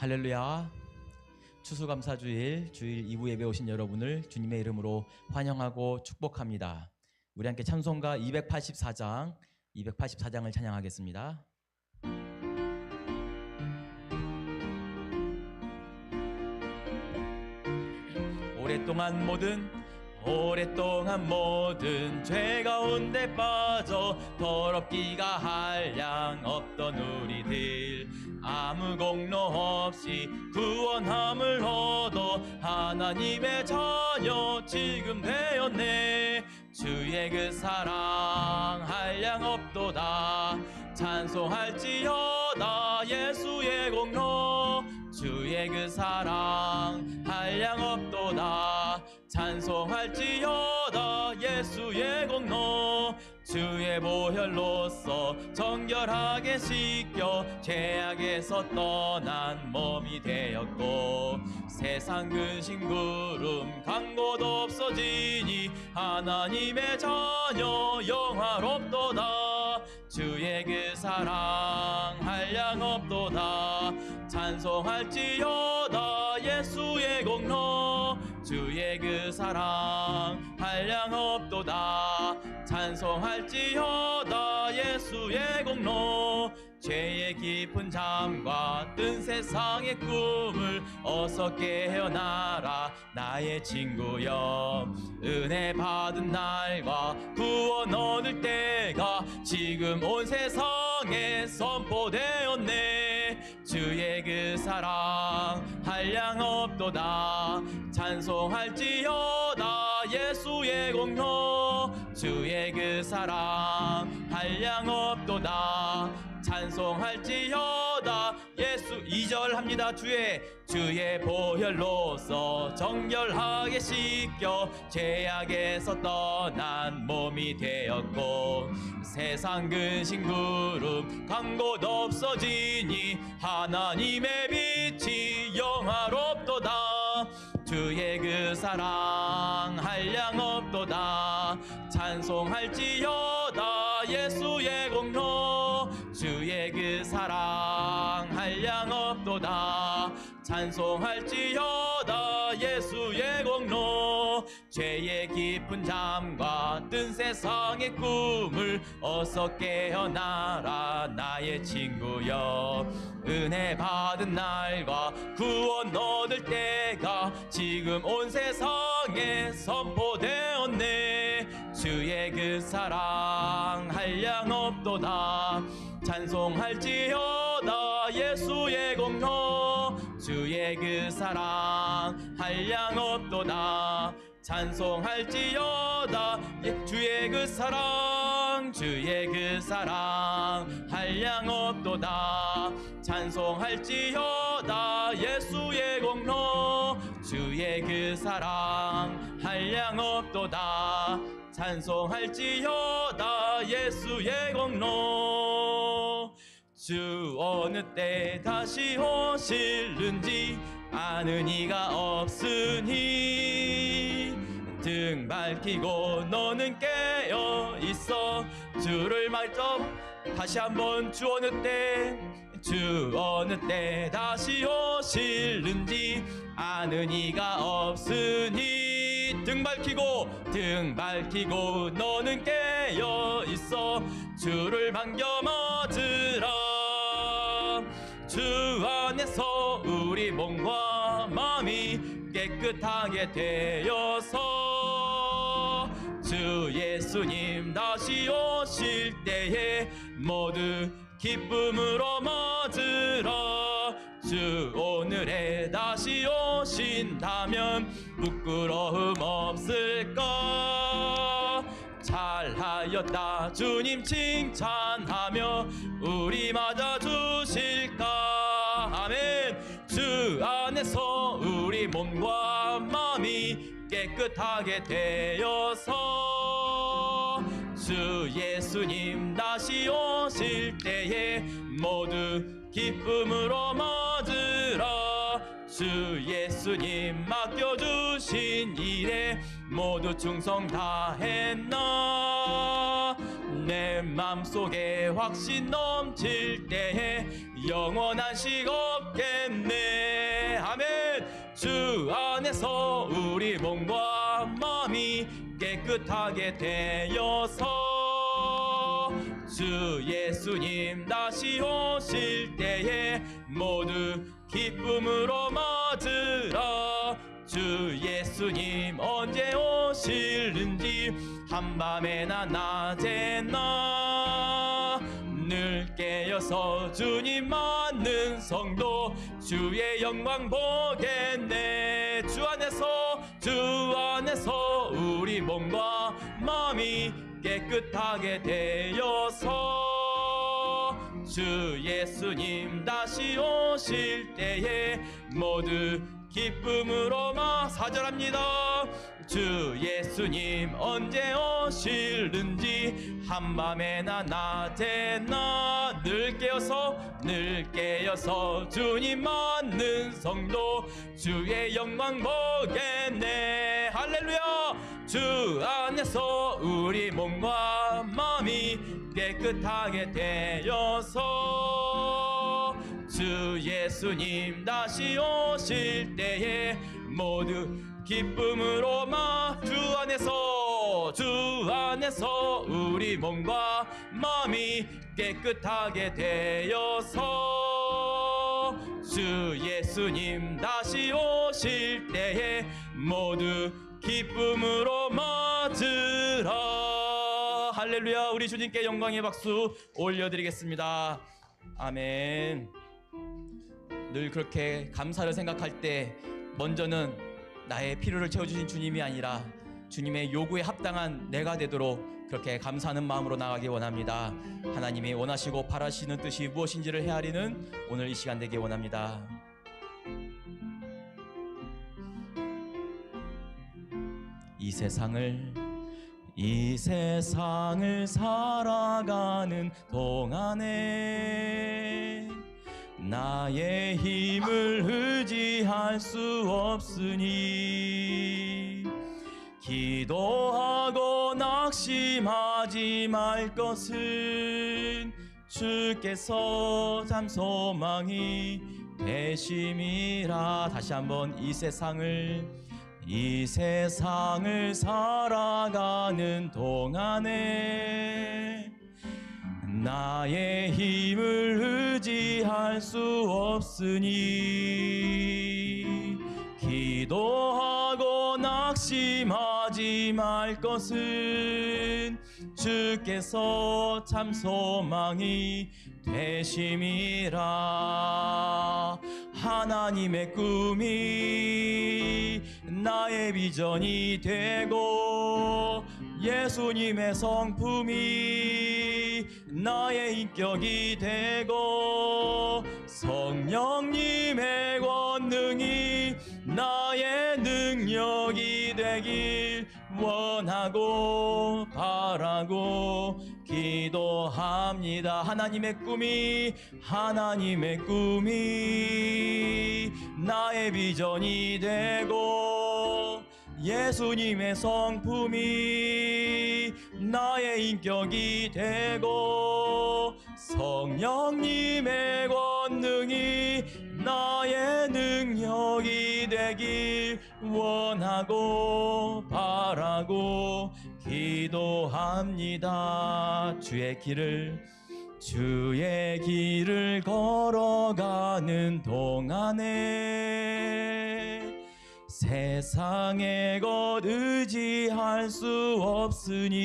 할렐루야. 추수감사주일 주일 2부 예배 오신 여러분을 주님의 이름으로 환영하고 축복합니다. 우리 함께 찬송가 284장을 찬양하겠습니다. 오랫동안 모든 죄 가운데 빠져 더럽기가 한량 없던 우리들, 아무 공로 없이 구원함을 얻어 하나님의 자녀 지금 되었네. 주의 그 사랑 한량 없도다. 찬송할지어다 예수의 공로. 주의 그 사랑 한량 없도다. 찬송할지어다 예수의 공로. 주의 보혈로서 정결하게 씻겨 죄악에서 떠난 몸이 되었고, 세상 근심구름 간 곳 없어지니 하나님의 자녀 영화롭도다. 주의 그 사랑 한량 없도다. 찬송할지어다 예수의 공로. 주의 그 사랑 한량 없도다. 찬송할지어다 예수의 공로. 죄의 깊은 잠과 뜬 세상의 꿈을 어서 깨어나라 나의 친구여. 은혜 받은 날과 구원 얻을 때가 지금 온 세상에 선포되었네. 주의 그 사랑 한량 없도다. 찬송할지어다 예수의 공로. 주의 그 사랑 한량 없도다. 찬송할지어다 예수. 2절 합니다. 주의 보혈로서 정결하게 씻겨 죄악에서 떠난 몸이 되었고, 세상 근심구름 간 곳 없어지니 하나님의 빛이 영화롭도다. 주의 그 사랑 한량 없도다. 찬송할지어다 예수의 공로. 주의 그 사랑 한량 없도다. 찬송할지어다 예수의 공로. 죄의 깊은 잠과 뜬 세상의 꿈을 어서 깨어나라 나의 친구여. 은혜 받은 날과 구원 얻을 때가 지금 온 세상에 선포되었네. 주의 그 사랑 한량 없도다. 찬송할지어다 예수의 공로. 주의 그 사랑 한량 없도다. 찬송할지어다 주의 그 사랑. 주의 그 사랑 한량 없도다. 찬송할지어다 예수의 공로. 주의 그 사랑 한량 없도다. 찬송할지어다 예수의 공로. 주 어느 때 다시 오실는지 아는 이가 없으니, 등 밝히고 너는 깨어 있어 주를 말점. 다시 한번 주 어느 때 다시 오실는지 아는 이가 없으니, 등 밝히고 너는 깨어 있어 주를 반겨 맞으라. 주 안에서 우리 몸과 마음이 깨끗하게 되어서 주 예수님 다시 오실 때에 모두 기쁨으로 맞으라. 주 오늘에 다시 오신다면 부끄러움 없을까. 잘하였다 주님 칭찬하며 우리 맞아주실까. 아멘. 주 안에서 우리 몸과 마음이 깨끗하게 되어서 주 예수님 다시 오실 때에 모두 기쁨으로 맞으라. 주 예수님 맡겨주신 일에 모두 충성 다했나. 내 맘속에 확신 넘칠 때에 영원한 식 없겠네. 아멘. 주 안에서 우리 몸과 마음이 깨끗하게 되어서 주 예수님 다시 오실 때에 모두 기쁨으로 맞으라. 주 예수님 언제 오실는지 한밤에나 낮에나 늘 깨어서 주님 맞는 성도 주의 영광 보겠네. 주 안에서 우리 몸과 마음이 깨끗하게 되어서 주 예수님 다시 오실 때에 모두 기쁨으로 사절합니다. 주 예수님 언제 오실는지 한밤에나 낮에나 늘 깨어서 주님 맞는 성도 주의 영광 보겠네. 할렐루야. 주 안에서 우리 몸과 마음이 깨끗하게 되어서 주 예수님 다시 오실 때에 모두 기쁨으로 주 안에서 우리 몸과 마음이 깨끗하게 되어서 주 예수님 다시 오실 때에 모두 기쁨으로 맞으라. 할렐루야. 우리 주님께 영광의 박수 올려드리겠습니다. 아멘. 늘 그렇게 감사를 생각할 때 먼저는 나의 필요를 채워주신 주님이 아니라 주님의 요구에 합당한 내가 되도록 그렇게 감사하는 마음으로 나가기 원합니다. 하나님이 원하시고 바라시는 뜻이 무엇인지를 헤아리는 오늘 이 시간 되기 원합니다. 이 세상을 살아가는 동안에 나의 힘을 의지할 수 없으니 기도하고 낙심하지 말 것은 주께서 참 소망이 되심이라. 다시 한번 이 세상을 살아가는 동안에 나의 힘을 의지할 수 없으니 기도하고 낙심하지 말 것은 주께서 참 소망이 되심이라. 하나님의 꿈이 나의 비전이 되고 예수님의 성품이 나의 인격이 되고 성령님의 권능이 나의 능력이 되길 원하고 바라고 기도합니다. 하나님의 꿈이 나의 비전이 되고 예수님의 성품이 나의 인격이 되고 성령님의 권능이 나의 능력이 되길 원하고 바라고 기도합니다. 주의 길을 걸어가는 동안에 세상의 것 의지할 수 없으니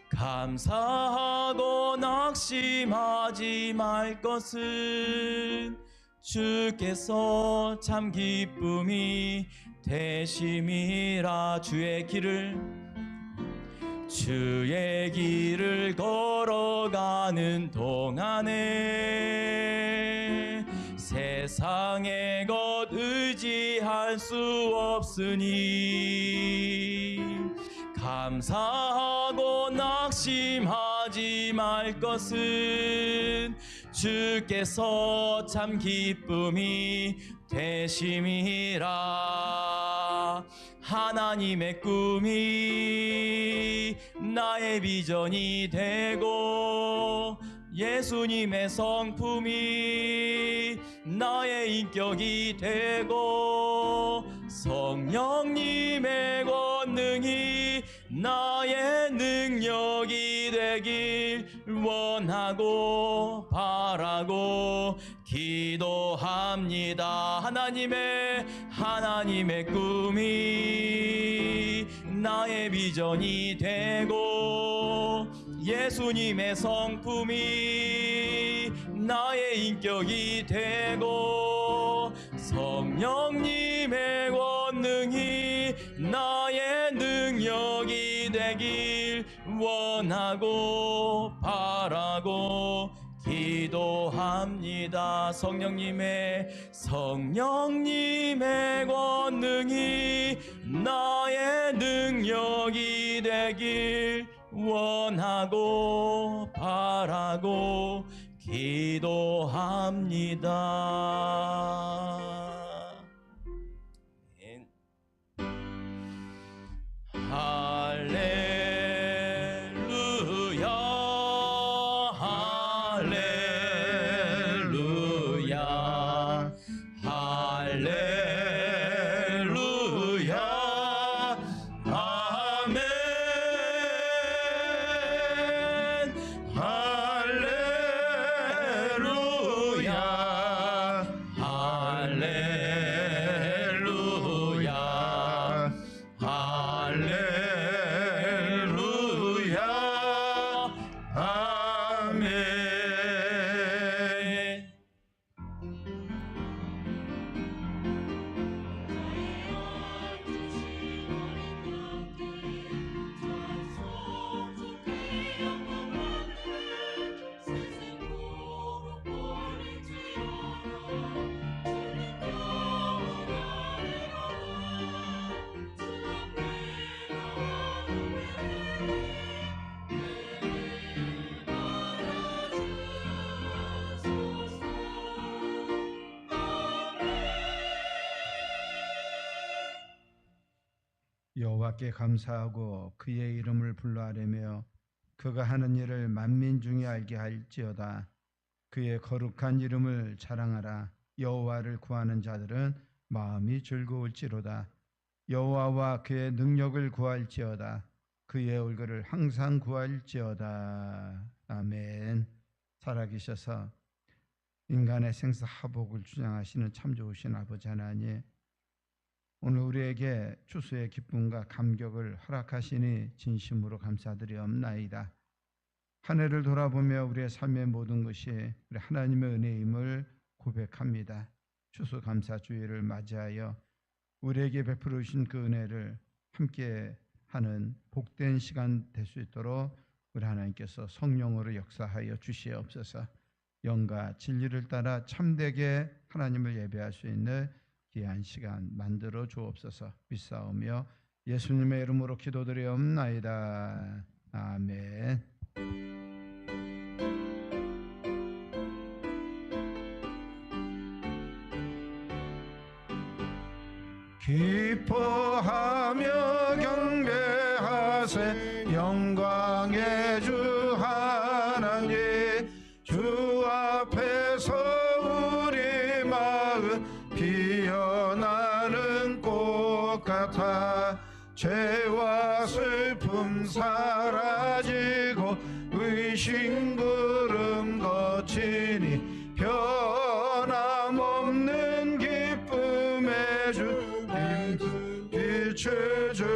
감사하고 낙심하지 말 것은 주께서 참 기쁨이 되심이라. 주의 길을 걸어가는 동안에 세상의 것 의지할 수 없으니 감사하고 낙심하지 말 것은 주께서 참 기쁨이 되심이라. 하나님의 꿈이 나의 비전이 되고 예수님의 성품이 나의 인격이 되고 성령님의 권능이 나의 능력이 되길 원하고 바라고 기도합니다. 하나님의 꿈이 나의 비전이 되고 예수님의 성품이 나의 인격이 되고 성령님의 권능이 나의 능력이 되길 원하고 바라고 기도합니다. 성령님의 권능이 나의 능력이 되길 원하고 바라고 기도합니다. 할렐루야 할렐루야 할렐루야 아멘 할렐루야 할렐루야 할렐루야 아멘. 여호와께 감사하고 그의 이름을 불러아뢰며 그가 하는 일을 만민 중에 알게 할지어다. 그의 거룩한 이름을 자랑하라. 여호와를 구하는 자들은 마음이 즐거울지로다. 여호와와 그의 능력을 구할지어다. 그의 얼굴을 항상 구할지어다. 아멘. 살아계셔서 인간의 생사하복을 주장하시는 참 좋으신 아버지 하나님, 오늘 우리에게 추수의 기쁨과 감격을 허락하시니 진심으로 감사드리옵나이다. 한 해를 돌아보며 우리의 삶의 모든 것이 우리 하나님의 은혜임을 고백합니다. 추수감사주의를 맞이하여 우리에게 베풀어 주신 그 은혜를 함께 하는 복된 시간 될 수 있도록 우리 하나님께서 성령으로 역사하여 주시옵소서. 영과 진리를 따라 참되게 하나님을 예배할 수 있는 귀한 시간 만들어 주옵소서. 믿사오며 예수님의 이름으로 기도드리옵나이다. 아멘. 기뻐하며 경배하세 영광의 주 하나님, 주 앞에서 우리 마음 피어나는 꽃 같아 죄와 슬픔 사라지고 의심 구름 거치니 변함없는 기쁨의 주님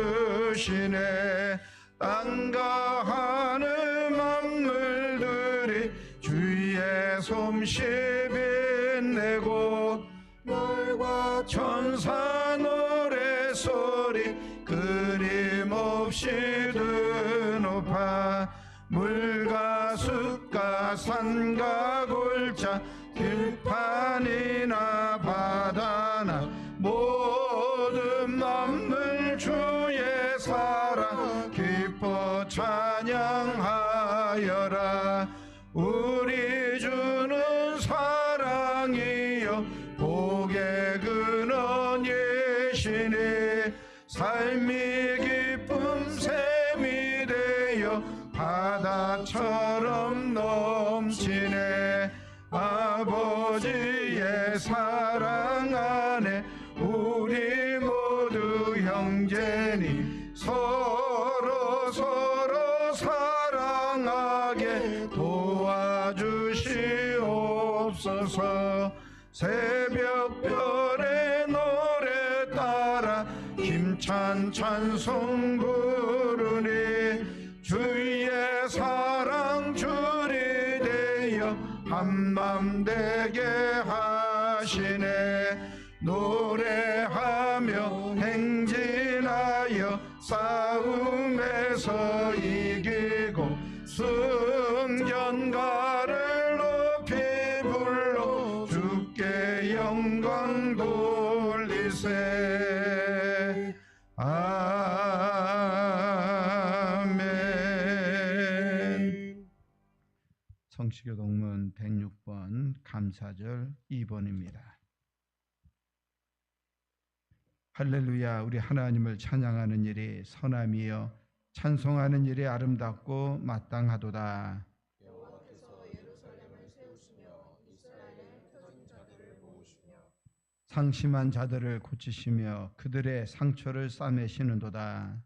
비춰주시네. 땅과 하늘 만물들이 주의 솜씨 빛내고 별과 천사 노래소리 끊임없이 드높아 물과 숲과 산과 골짜 들판이나 바다나 모든 만물 주의 사랑 기뻐 찬양하여라. 우리 주는 사랑이요 복의 근원이시니 삶이 기쁨 샘이 되어 바다처럼 넘치 서로 사랑하게 도와주시옵소서. 새벽별의 노래 따라 힘찬 찬송 부르니 주의 사랑 줄이 되어 한맘 되게 하시네. 노래하며 행진하여 싸움에서 이기고 승전가를 높이 불러 주께 영광 돌리세. 아멘. 성시교동문 106번 감사절 2번입니다. 할렐루야. 우리 하나님을 찬양하는 일이 선함이여 찬송하는 일이 아름답고 마땅하도다. 여호와께서 예루살렘을 세우시며 이스라엘에 펴진 자들을 모으시며 상심한 자들을 고치시며 그들의 상처를 싸매시는도다.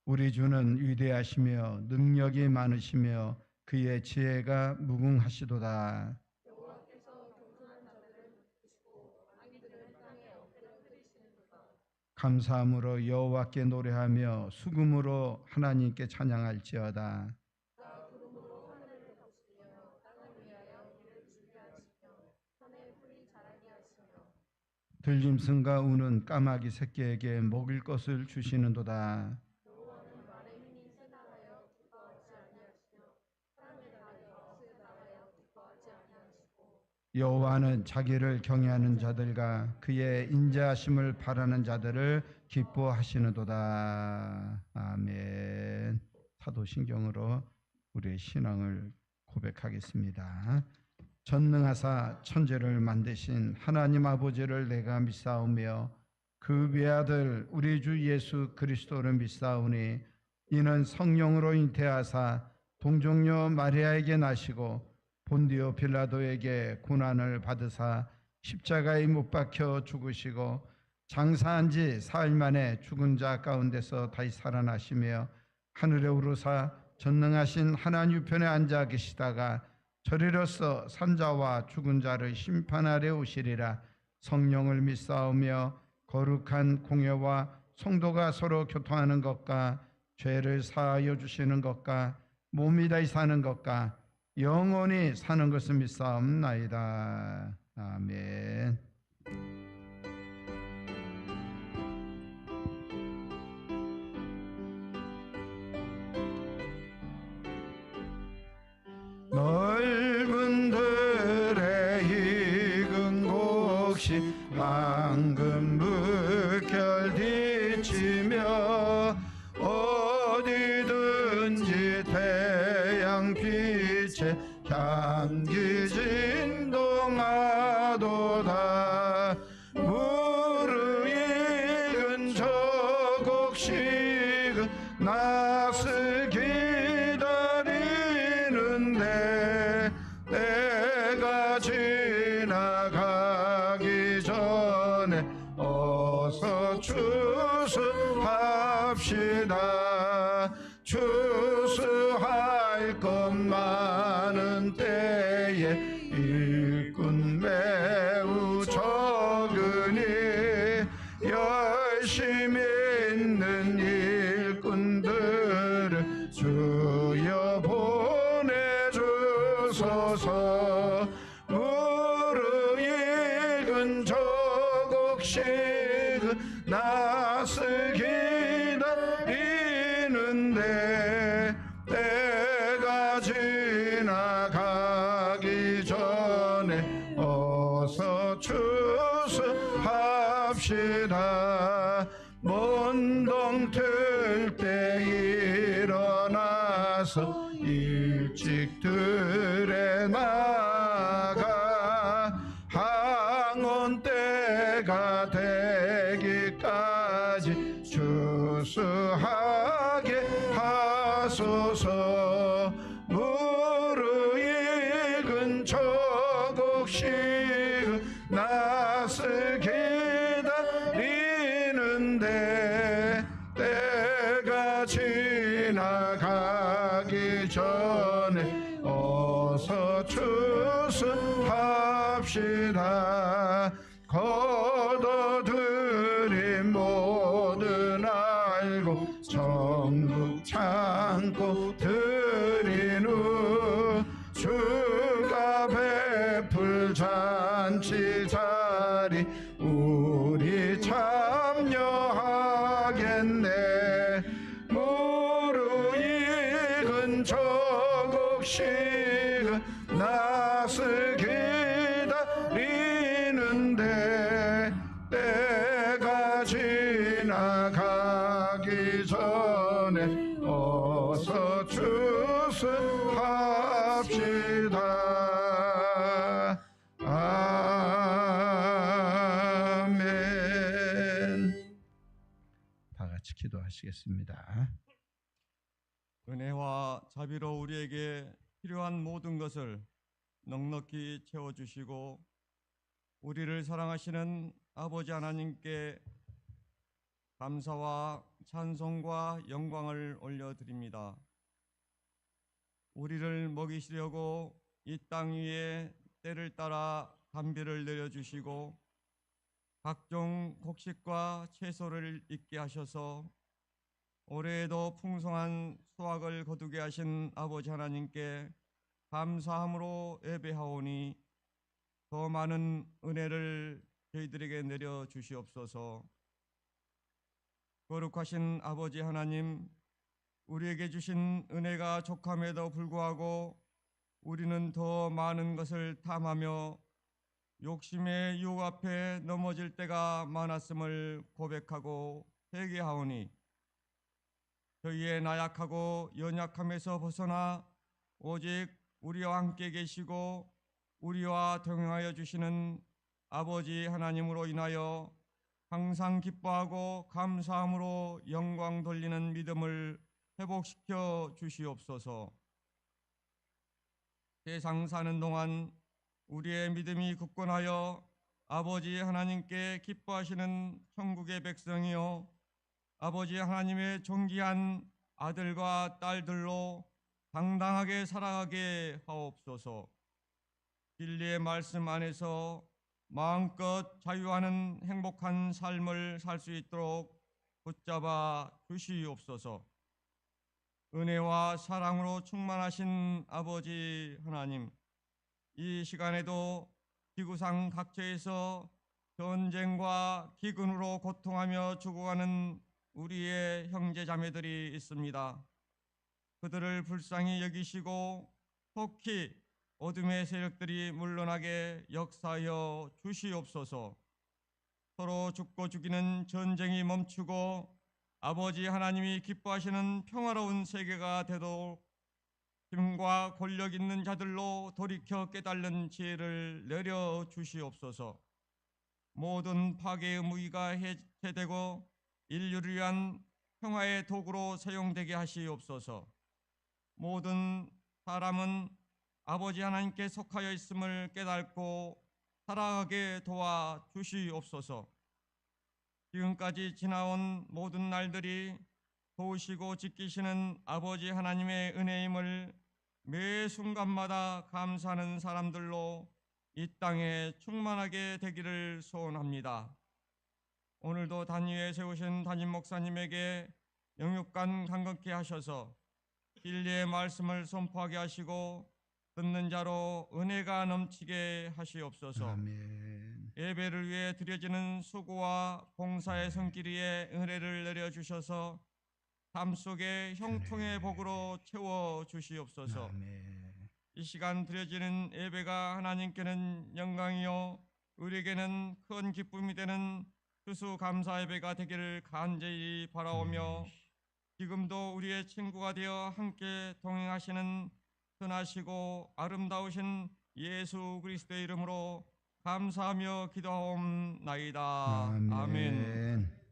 우리 주는 위대하시며 능력이 많으시며 그의 지혜가 무궁하시도다. 감사함으로 여호와께 노래하며 수금으로 하나님께 찬양할지어다. 들짐승과 우는 까마귀 새끼에게 먹을 것을 주시는도다. 여호와는 자기를 경외하는 자들과 그의 인자하심을 바라는 자들을 기뻐하시는도다. 아멘. 사도신경으로 우리의 신앙을 고백하겠습니다. 전능하사 천지를 만드신 하나님 아버지를 내가 믿사오며 그 외아들 우리 주 예수 그리스도를 믿사오니 이는 성령으로 잉태하사 동정녀 마리아에게 나시고 본디오 빌라도에게 고난을 받으사 십자가에 못 박혀 죽으시고 장사한 지 사흘 만에 죽은 자 가운데서 다시 살아나시며 하늘에 오르사 전능하신 하나님 우편에 앉아 계시다가 저리로서 산자와 죽은 자를 심판하려 오시리라. 성령을 믿사오며 거룩한 공회와 성도가 서로 교통하는 것과 죄를 사하여 주시는 것과 몸이 다시 사는 것과 영원히 사는 것을 믿사옵나이다. 아멘. 넓은 들의 익은 곡식 황금 물결 비치며 어디든지 태양 빛에 향기 진동하도다. 무르 익은 저 곡식은 낯을 기다리는데 때가 지나가기 전에 어서 추수합시다. 추수할 것 많은 때에 일꾼 매우 적으니 열심히 있는 일꾼들을 주여 보내주소서. 무르익은 저 곡식은 낯을 기다리는데 때가 지나가기 전에 어서 추수합시다. 먼동 틀 때 일어나서 일찍 들에 나가 항온 때가 되기까지 추수하게 하소서. 무르익은 저 곡식은 낯을 기다리 지나가기 전에 어서 추수합시다. 아멘. 다 같이 기도하시겠습니다. 은혜와 자비로 우리에게 필요한 모든 것을 넉넉히 채워주시고 우리를 사랑하시는 아버지 하나님께 감사와 찬송과 영광을 올려드립니다. 우리를 먹이시려고 이 땅 위에 때를 따라 단비를 내려주시고 각종 곡식과 채소를 있게 하셔서 올해에도 풍성한 수확을 거두게 하신 아버지 하나님께 감사함으로 예배하오니 더 많은 은혜를 저희들에게 내려주시옵소서. 거룩하신 아버지 하나님, 우리에게 주신 은혜가 족함에도 불구하고 우리는 더 많은 것을 탐하며 욕심의 유혹 앞에 넘어질 때가 많았음을 고백하고 회개하오니 저희의 나약하고 연약함에서 벗어나 오직 우리와 함께 계시고 우리와 동행하여 주시는 아버지 하나님으로 인하여 항상 기뻐하고 감사함으로 영광 돌리는 믿음을 회복시켜 주시옵소서. 세상 사는 동안 우리의 믿음이 굳건하여 아버지 하나님께 기뻐하시는 천국의 백성이요 아버지 하나님의 존귀한 아들과 딸들로 당당하게 살아가게 하옵소서. 진리의 말씀 안에서 마음껏 자유하는 행복한 삶을 살 수 있도록 붙잡아 주시옵소서. 은혜와 사랑으로 충만하신 아버지 하나님, 이 시간에도 지구상 각처에서 전쟁과 기근으로 고통하며 죽어가는 우리의 형제 자매들이 있습니다. 그들을 불쌍히 여기시고 속히 어둠의 세력들이 물러나게 역사하여 주시옵소서. 서로 죽고 죽이는 전쟁이 멈추고 아버지 하나님이 기뻐하시는 평화로운 세계가 되도록 힘과 권력 있는 자들로 돌이켜 깨달는 지혜를 내려 주시옵소서. 모든 파괴의 무기가 해체되고 인류를 위한 평화의 도구로 사용되게 하시옵소서. 모든 사람은 아버지 하나님께 속하여 있음을 깨닫고 살아가게 도와 주시옵소서. 지금까지 지나온 모든 날들이 도우시고 지키시는 아버지 하나님의 은혜임을 매 순간마다 감사하는 사람들로 이 땅에 충만하게 되기를 소원합니다. 오늘도 단위에 세우신 담임 목사님에게 영육간 강건케 하셔서 진리의 말씀을 선포하게 하시고 듣는 자로 은혜가 넘치게 하시옵소서. 아멘. 예배를 위해 드려지는 수고와 봉사의 손길 위에 은혜를 내려주셔서 삶 속에 형통의 복으로 채워 주시옵소서. 아멘. 이 시간 드려지는 예배가 하나님께는 영광이요 우리에게는 큰 기쁨이 되는 추수감사 예배가 되기를 간절히 바라오며 지금도 우리의 친구가 되어 함께 동행하시는 선하시고 아름다우신 예수 그리스도의 이름으로 감사하며 기도하옵나이다. 아멘.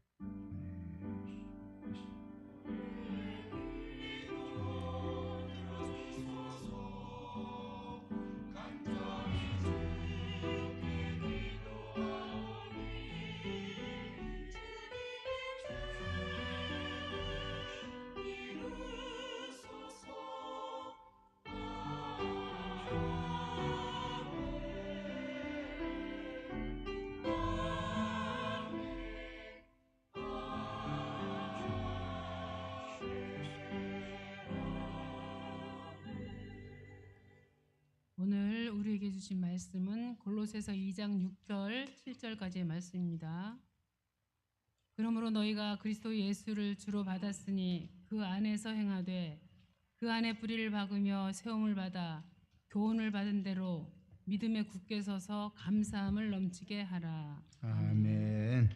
오늘 우리에게 주신 말씀은 골로새서 2장 6절 7절까지의 말씀입니다. 그러므로 너희가 그리스도 예수를 주로 받았으니 그 안에서 행하되 그 안에 뿌리를 박으며 세움을 받아 교훈을 받은 대로 믿음에 굳게 서서 감사함을 넘치게 하라. 아멘.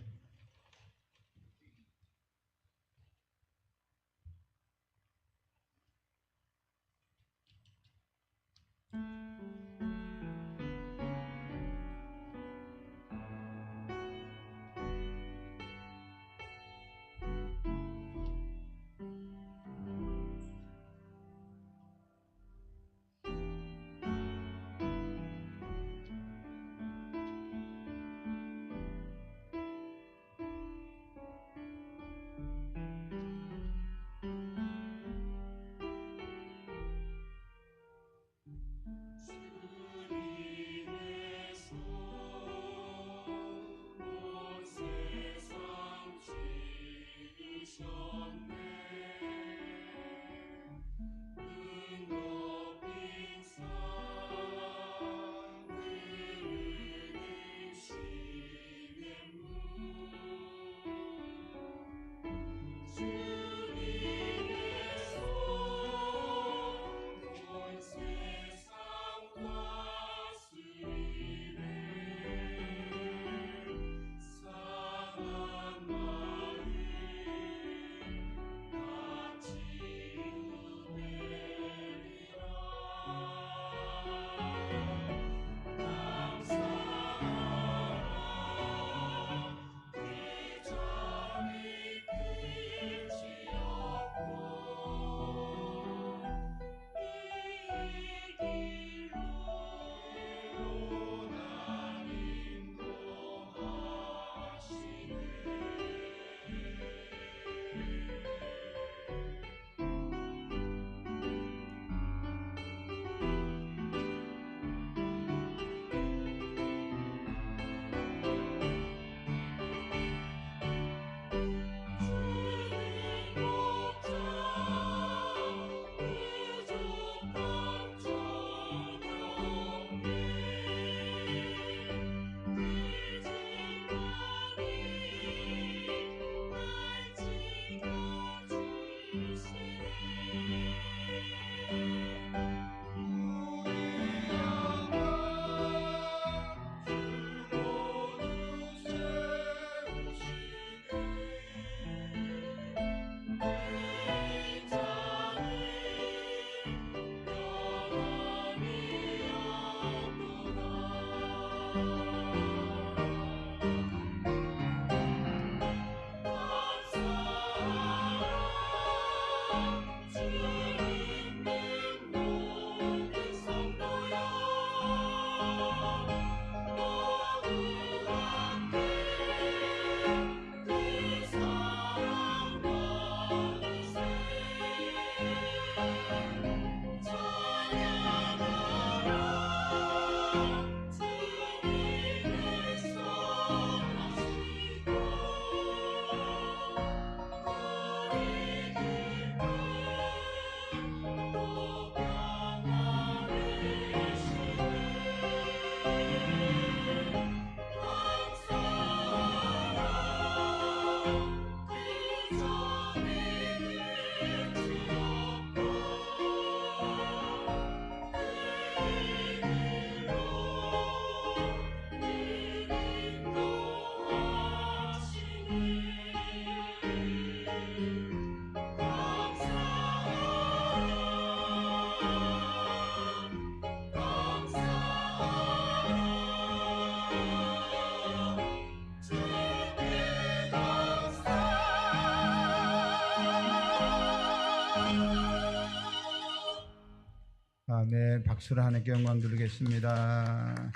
박수로 하나님께 영광 드리겠습니다.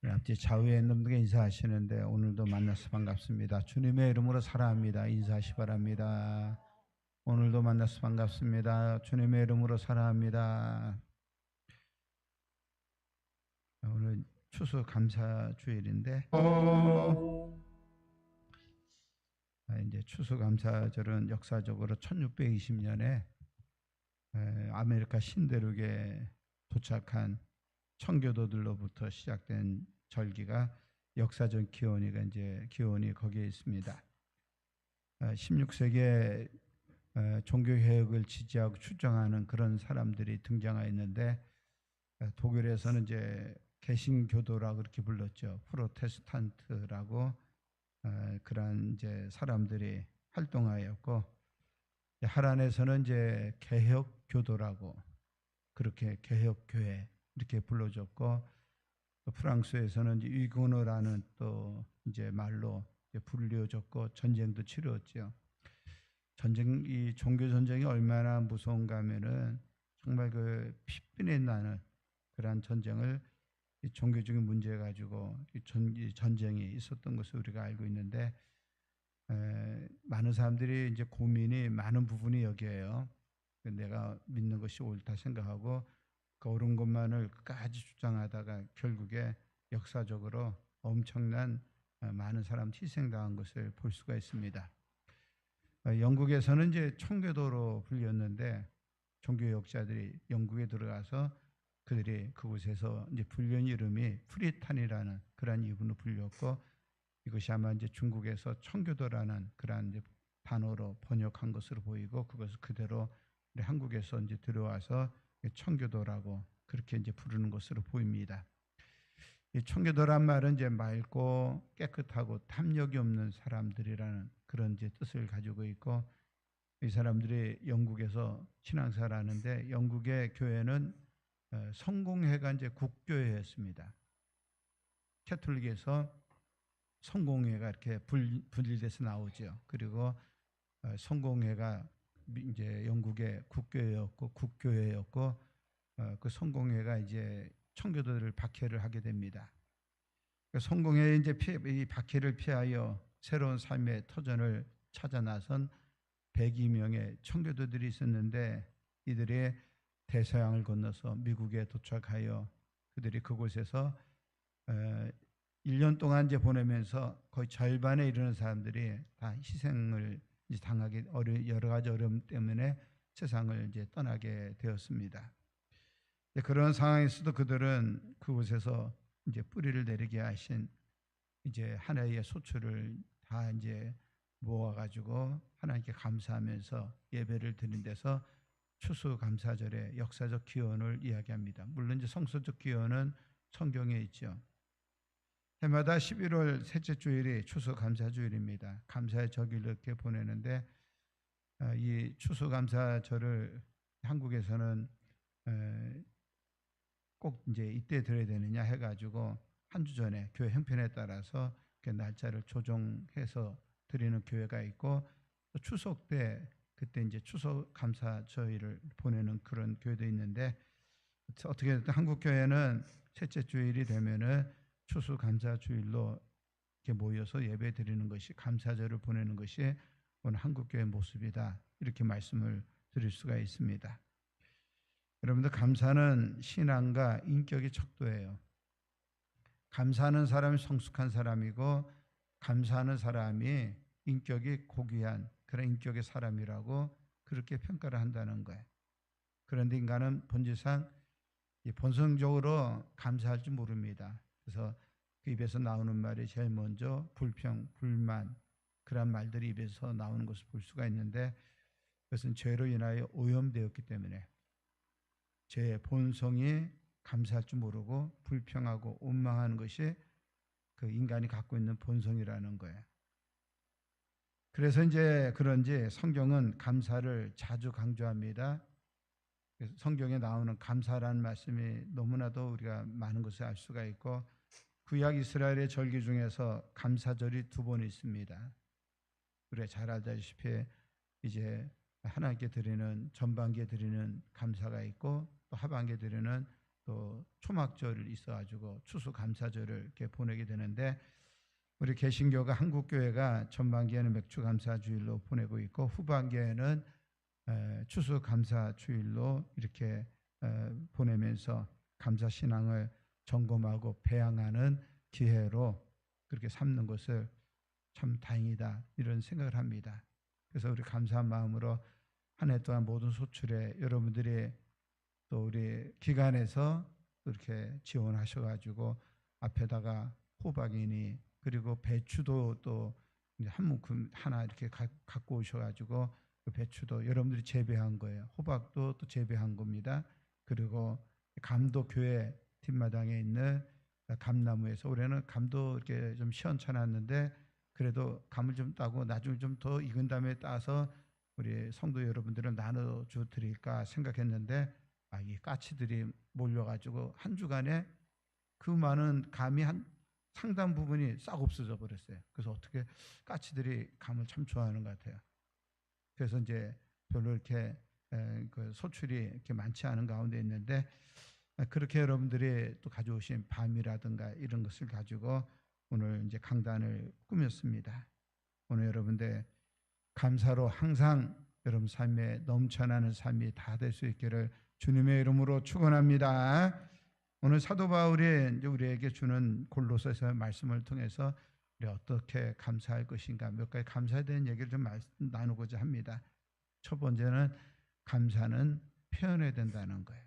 우리 앞뒤 좌우에 있는 분에게 인사하시는데 오늘도 만나서 반갑습니다. 주님의 이름으로 사랑합니다. 인사하시 바랍니다. 오늘도 만나서 반갑습니다. 주님의 이름으로 사랑합니다. 오늘 추수 감사 주일인데 이제 추수감사절은 역사적으로 1620년에 아메리카 신대륙에 도착한 청교도들로부터 시작된 절기가 역사적 기원이 거기에 있습니다. 16세기에 종교개혁을 지지하고 추정하는 그런 사람들이 등장하였는데 독일에서는 이제 개신교도라고 그렇게 불렀죠. 프로테스탄트라고 그러한 이제 사람들이 활동하였고, 하란에서는 이제 개혁교도라고 그렇게 개혁교회 이렇게 불러줬고, 또 프랑스에서는 이제 위그너라는 또 이제 말로 이제 불려졌고 전쟁도 치루었죠. 이 종교 전쟁이 얼마나 무서운가 하면은 정말 그 피눈이 나는 그러한 전쟁을 이 종교적인 문제 가지고 이 전쟁이 있었던 것을 우리가 알고 있는데 많은 사람들이 이제 고민이 많은 부분이 여기에요. 내가 믿는 것이 옳다 생각하고 그 옳은 것만을 끝까지 주장하다가 결국에 역사적으로 엄청난 많은 사람 희생당한 것을 볼 수가 있습니다. 영국에서는 이제 청교도로 불렸는데 종교개혁자들이 영국에 들어가서 그들이 그곳에서 이제 불린 이름이 프리탄이라는 그러한 이름으로 불렸고, 이것이 아마 이제 중국에서 청교도라는 그러한 이제 단어로 번역한 것으로 보이고, 그것을 그대로 우리 한국에서 이제 들어와서 청교도라고 그렇게 이제 부르는 것으로 보입니다. 이 청교도란 말은 이제 맑고 깨끗하고 탐욕이 없는 사람들이라는 그런 이제 뜻을 가지고 있고, 이 사람들이 영국에서 신앙생활하는데 영국의 교회는 성공회가 이제 국교회였습니다. 캐톨릭에서 성공회가 이렇게 분리돼서 나오죠. 그리고 성공회가 이제 영국의 국교회였고 그 성공회가 이제 청교도들을 박해를 하게 됩니다. 성공회에 이제 이 박해를 피하여 새로운 삶의 터전을 찾아 나선 102명의 청교도들이 있었는데, 이들이 대서양을 건너서 미국에 도착하여 그들이 그곳에서 1년 동안 이제 보내면서 거의 절반에 이르는 사람들이 다 희생을 이제 당하게 여러 가지 어려움 때문에 세상을 이제 떠나게 되었습니다. 그런 상황에서도 그들은 그곳에서 이제 뿌리를 내리게 하신 이제 하나의 소출을 다 이제 모아가지고 하나님께 감사하면서 예배를 드린 데서 추수감사절의 역사적 기원을 이야기합니다. 물론 이제 성서적 기원은 성경에 있죠. 해마다 11월 셋째 주일이 추수감사주일입니다. 감사의 절기를 이렇게 보내는데 이 추수감사절을 한국에서는 꼭 이제 이때 드려야 되느냐 해가지고 한 주 전에 교회 형편에 따라서 그 날짜를 조정해서 드리는 교회가 있고, 또 추석 때 그때 이제 추석 감사절을 보내는 그런 교회도 있는데, 어떻게 됐든 한국 교회는 셋째 주일이 되면은 추수 감사주일로 이렇게 모여서 예배 드리는 것이, 감사절을 보내는 것이 오늘 한국 교회의 모습이다, 이렇게 말씀을 드릴 수가 있습니다. 여러분들, 감사는 신앙과 인격의 척도예요. 감사하는 사람이 성숙한 사람이고, 감사하는 사람이 인격이 고귀한 그런 인격의 사람이라고 그렇게 평가를 한다는 거예요. 그런데 인간은 본질상 본성적으로 감사할 줄 모릅니다. 그래서 그 입에서 나오는 말이 제일 먼저 불평, 불만, 그런 말들이 입에서 나오는 것을 볼 수가 있는데, 그것은 죄로 인하여 오염되었기 때문에 죄의 본성이 감사할 줄 모르고 불평하고 원망하는 것이 그 인간이 갖고 있는 본성이라는 거예요. 그래서 이제 그런지 성경은 감사를 자주 강조합니다. 성경에 나오는 감사라는 말씀이 너무나도 우리가 많은 것을 알 수가 있고, 구약 이스라엘의 절기 중에서 감사절이 2번 있습니다. 우리가 잘 알다시피 이제 하나님께 드리는 전반기에 드리는 감사가 있고, 또 하반기에 되려는 또 초막절이 있어가지고 추수감사절을 이렇게 보내게 되는데, 우리 개신교가 한국교회가 전반기에는 맥주감사주일로 보내고 있고 후반기에는 추수감사주일로 이렇게 보내면서 감사신앙을 점검하고 배양하는 기회로 그렇게 삼는 것을 참 다행이다, 이런 생각을 합니다. 그래서 우리 감사한 마음으로 한 해 동안 모든 소출에 여러분들이 또 우리 기관에서 이렇게 지원하셔가지고 앞에다가 호박이니 그리고 배추도 또 한 묶음 하나 이렇게 갖고 오셔가지고 그 배추도 여러분들이 재배한 거예요. 호박도 또 재배한 겁니다. 그리고 감도 교회 뒷마당에 있는 감나무에서 올해는 감도 이렇게 좀 시원찮았는데 그래도 감을 좀 따고 나중에 좀 더 익은 다음에 따서 우리 성도 여러분들은 나눠줘 드릴까 생각했는데 이 까치들이 몰려가지고 한 주간에 그 많은 감이 한 상당 부분이 싹 없어져 버렸어요. 그래서 어떻게 까치들이 감을 참 좋아하는 것 같아요. 그래서 이제 별로 이렇게 그 소출이 이렇게 많지 않은 가운데 있는데, 그렇게 여러분들이 또 가져오신 밤이라든가 이런 것을 가지고 오늘 이제 강단을 꾸몄습니다. 오늘 여러분들 감사로 항상 여러분 삶에 넘쳐나는 삶이 다 될 수 있기를 주님의 이름으로 축원합니다. 오늘 사도 바울이 이제 우리에게 주는 골로새서 말씀을 통해서 우리 어떻게 감사할 것인가 몇 가지 감사에 대한 얘기를 좀 나누고자 합니다. 첫 번째는 감사는 표현해야 된다는 거예요.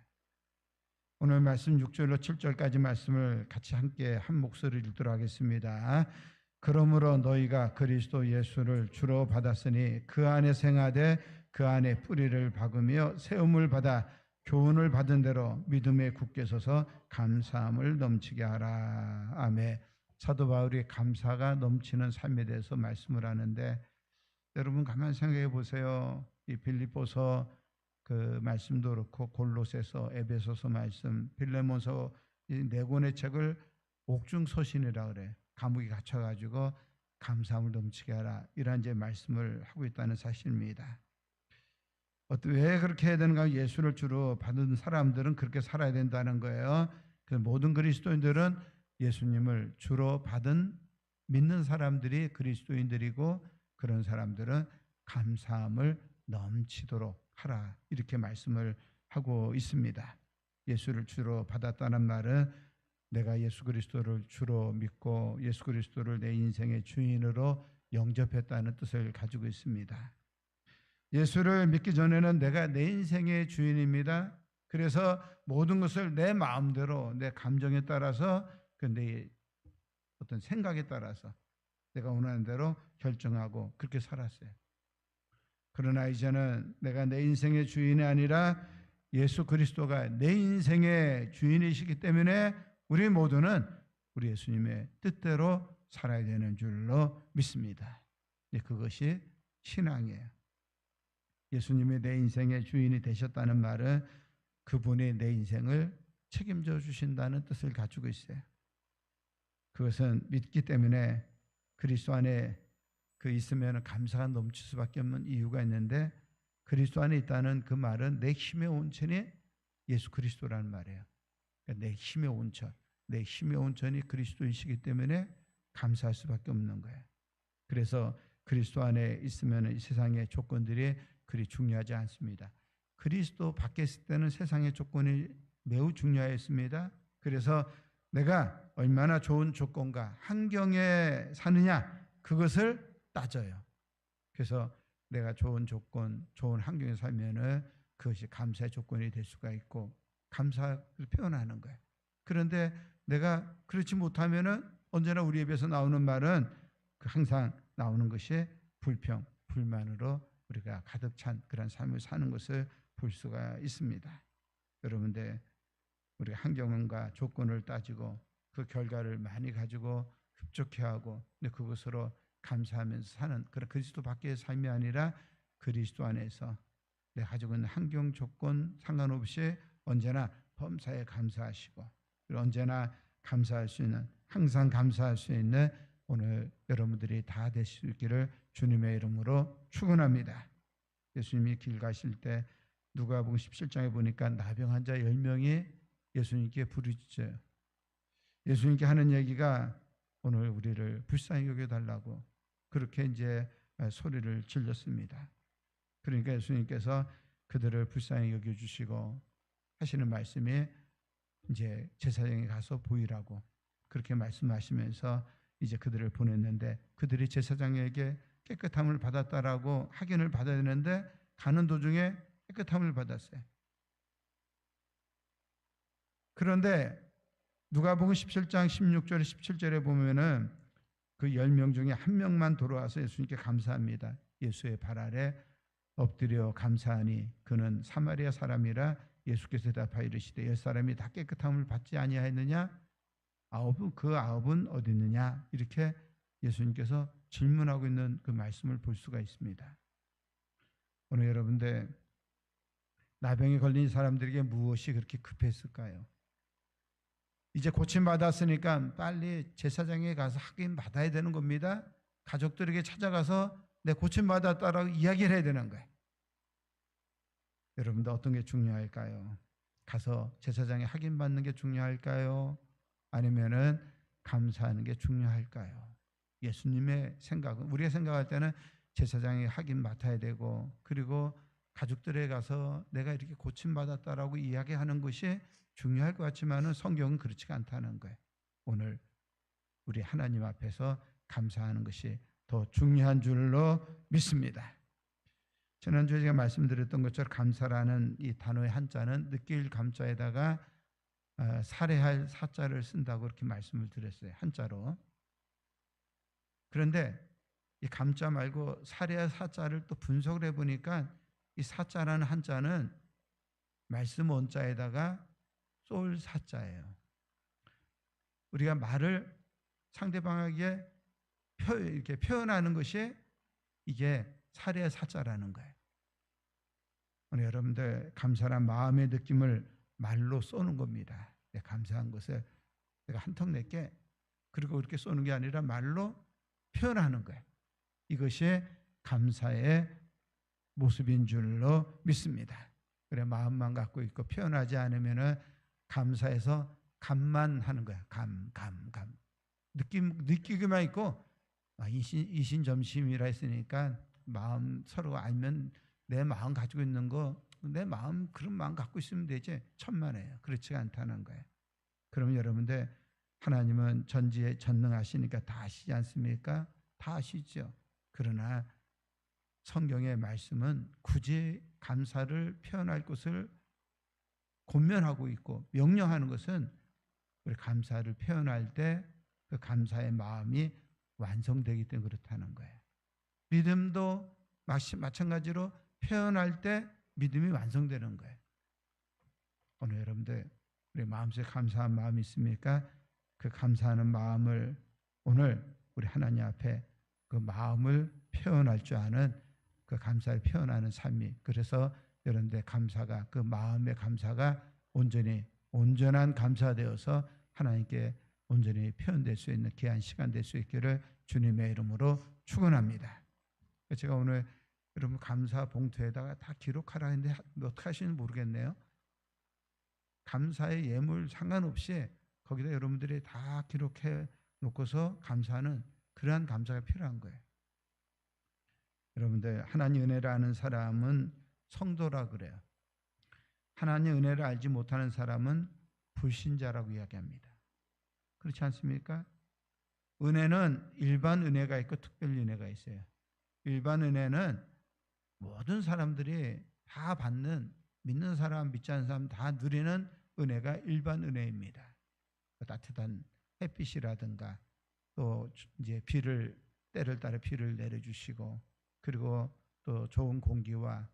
오늘 말씀 6절로 7절까지 말씀을 같이 함께 한 목소리를 읽도록 하겠습니다. 그러므로 너희가 그리스도 예수를 주로 받았으니 그 안에 생하되 그 안에 뿌리를 박으며 세움을 받아 교훈을 받은 대로 믿음에 굳게 서서 감사함을 넘치게 하라. 아멘. 사도 바울이 감사가 넘치는 삶에 대해서 말씀을 하는데, 여러분 가만히 생각해 보세요. 이 빌립보서 그 말씀도 그렇고 골로새서, 에베소서 말씀, 빌레몬서 이 네 권의 책을 옥중서신이라 그래. 감옥에 갇혀가지고 감사함을 넘치게 하라, 이런 이제 말씀을 하고 있다는 사실입니다. 왜 그렇게 해야 되는가? 예수를 주로 받은 사람들은 그렇게 살아야 된다는 거예요. 그 모든 그리스도인들은 예수님을 주로 받은 믿는 사람들이 그리스도인들이고, 그런 사람들은 감사함을 넘치도록 하라, 이렇게 말씀을 하고 있습니다. 예수를 주로 받았다는 말은 내가 예수 그리스도를 주로 믿고 예수 그리스도를 내 인생의 주인으로 영접했다는 뜻을 가지고 있습니다. 예수를 믿기 전에는 내가 내 인생의 주인입니다. 그래서 모든 것을 내 마음대로, 내 감정에 따라서, 내 어떤 생각에 따라서 내가 원하는 대로 결정하고 그렇게 살았어요. 그러나 이제는 내가 내 인생의 주인이 아니라 예수 그리스도가 내 인생의 주인이시기 때문에 우리 모두는 우리 예수님의 뜻대로 살아야 되는 줄로 믿습니다. 그것이 신앙이에요. 예수님이 내 인생의 주인이 되셨다는 말은 그분이 내 인생을 책임져 주신다는 뜻을 가지고 있어요. 그것은 믿기 때문에 그리스도 안에 있으면 감사가 넘칠 수밖에 없는 이유가 있는데, 그리스도 안에 있다는 그 말은 내 힘의 온천이 예수 그리스도라는 말이에요. 그러니까 내 힘의 온천, 내 힘의 온천이 그리스도이시기 때문에 감사할 수밖에 없는 거예요. 그래서 그리스도 안에 있으면 이 세상의 조건들이 그리 중요하지 않습니다. 그리스도 밖에 있을 때는 세상의 조건이 매우 중요했습니다. 그래서 내가 얼마나 좋은 조건과 환경에 사느냐, 그것을 따져요. 그래서 내가 좋은 조건, 좋은 환경에 살면은 그것이 감사의 조건이 될 수가 있고 감사를 표현하는 거예요. 그런데 내가 그렇지 못하면은 언제나 우리 입에서 나오는 말은 항상 나오는 것이 불평, 불만으로 우리가 가득 찬 그런 삶을 사는 것을 볼 수가 있습니다. 여러분들, 우리 환경과 조건을 따지고 그 결과를 많이 가지고 흡족해하고 그것으로 감사하면서 사는 그런 그리스도 밖의 삶이 아니라 그리스도 안에서 내가 가지고 있는 환경 조건 상관없이 언제나 범사에 감사하시고 언제나 감사할 수 있는, 항상 감사할 수 있는 오늘 여러분들이 다 되실 수 있기를 주님의 이름으로 축원합니다. 예수님이 길 가실 때 누가복음 17장에 보니까 나병 환자 10명이 예수님께 부르짖어요. 예수님께 하는 얘기가 오늘 우리를 불쌍히 여겨달라고 그렇게 이제 소리를 질렀습니다. 그러니까 예수님께서 그들을 불쌍히 여겨주시고 하시는 말씀이 이제 제사장에 가서 보이라고 그렇게 말씀하시면서 이제 그들을 보냈는데 그들이 제사장에게 깨끗함을 받았다라고 확인을 받아야 되는데 가는 도중에 깨끗함을 받았어요. 그런데 누가복음 17장 16절 17절에 보면은 그 10명 중에 한 명만 돌아와서 예수님께 감사합니다. 예수의 발 아래 엎드려 감사하니 그는 사마리아 사람이라 예수께서 대답하여 이르시되 10사람이 다 깨끗함을 받지 아니하였느냐? 그 아홉은 어디 있느냐? 이렇게 예수님께서 질문하고 있는 그 말씀을 볼 수가 있습니다. 오늘 여러분들 나병에 걸린 사람들에게 무엇이 그렇게 급했을까요? 이제 고침받았으니까 빨리 제사장에 가서 확인 받아야 되는 겁니다. 가족들에게 찾아가서 내 고침받았다라고 이야기를 해야 되는 거예요. 여러분들 어떤 게 중요할까요? 가서 제사장에 확인받는 게 중요할까요? 아니면은 감사하는 게 중요할까요? 예수님의 생각은 우리가 생각할 때는 제사장에 확인 맡아야 되고 그리고 가족들에 가서 내가 이렇게 고침받았다라고 이야기하는 것이 중요할 것 같지만은 성경은 그렇지가 않다는 거예요. 오늘 우리 하나님 앞에서 감사하는 것이 더 중요한 줄로 믿습니다. 지난주에 제가 말씀드렸던 것처럼 감사라는 이 단어의 한자는 느낄 감자에다가 살해할 사자를 쓴다고 이렇게 말씀을 드렸어요. 한자로. 그런데 이 감자 말고 살해할 사자를 또 분석을 해보니까 이 사자라는 한자는 말씀 원자에다가 쏠 사자예요. 우리가 말을 상대방에게 이렇게 표현하는 것이 이게 살해의 사자라는 거예요. 오늘 여러분들 감사란 마음의 느낌을 말로 쏘는 겁니다. 내가 감사한 것을 내가 한턱 낼게 그리고 그렇게 쏘는 게 아니라 말로 표현하는 거예요. 이것이 감사의 모습인 줄로 믿습니다. 그래 마음만 갖고 있고 표현하지 않으면은 감사해서 감만 하는 거야. 감. 느끼기만 있고 이신점심이라 했으니까 마음 서로 알면 내 마음 가지고 있는 거 내 마음 그런 마음 갖고 있으면 되지 천만에요. 그렇지가 않다는 거예요. 그러면 여러분들 하나님은 전지에 전능하시니까 다 아시지 않습니까? 다 아시죠. 그러나 성경의 말씀은 굳이 감사를 표현할 것을 권면하고 있고 명령하는 것은 우리 감사를 표현할 때 그 감사의 마음이 완성되기 때문에 그렇다는 거예요. 믿음도 마찬가지로 표현할 때 믿음이 완성되는 거예요. 오늘 여러분들 우리 마음속에 감사한 마음이 있습니까? 그 감사하는 마음을 오늘 우리 하나님 앞에 그 마음을 표현할 줄 아는 그 감사를 표현하는 삶이 그래서 여러분들 감사가 그 마음의 감사가 온전한 감사되어서 하나님께 온전히 표현될 수 있는 귀한 시간 될 수 있기를 주님의 이름으로 축원합니다. 제가 오늘 여러분 감사 봉투에다가 다 기록하라 했는데 어떻게 하시는지 모르겠네요. 감사의 예물 상관없이 거기다 여러분들이 다 기록해 놓고서 감사하는 그러한 감사가 필요한 거예요. 여러분들 하나님 은혜를 아는 사람은 성도라 그래요. 하나님 은혜를 알지 못하는 사람은 불신자라고 이야기합니다. 그렇지 않습니까? 은혜는 일반 은혜가 있고 특별 은혜가 있어요. 일반 은혜는 모든 사람들이 다 받는 믿는 사람, 믿지 않는 사람 다 누리는 은혜가 일반 은혜입니다. 따뜻한 햇빛이라든가 또 이제 때를 따라 비를 내려주시고 그리고 또 좋은 공기와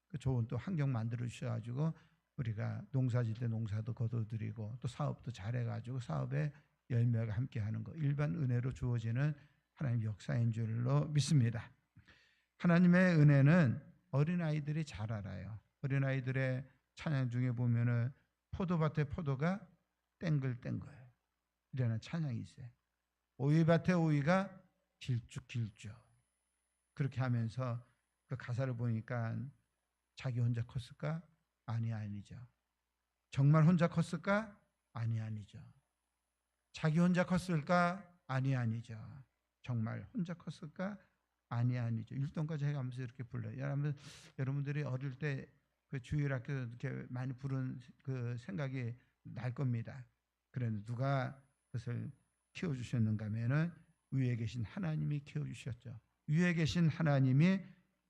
그 좋은 또 환경 만들어 주셔가지고 우리가 농사 짓을 때 농사도 거둬들이고 또 사업도 잘해가지고 사업에 열매가 함께하는 거 일반 은혜로 주어지는 하나님 역사인 줄로 믿습니다. 하나님의 은혜는 어린아이들이 잘 알아요. 어린아이들의 찬양 중에 보면은 포도밭에 포도가 땡글땡글 이라는 찬양이 있어요. 오이밭에 오이가 길쭉길쭉 그렇게 하면서 그 가사를 보니까 자기 혼자 컸을까? 아니죠. 정말 혼자 컸을까? 아니죠. 자기 혼자 컸을까? 아니죠. 정말 혼자 컸을까? 아니죠. 율동까지 해가면서 이렇게 불러요. 여러분들이 어릴 때 그 주일학교 이렇게 많이 부른 그 생각이 날 겁니다. 그런데 누가 그것을 키워주셨는가 하면은 위에 계신 하나님이 키워주셨죠. 위에 계신 하나님이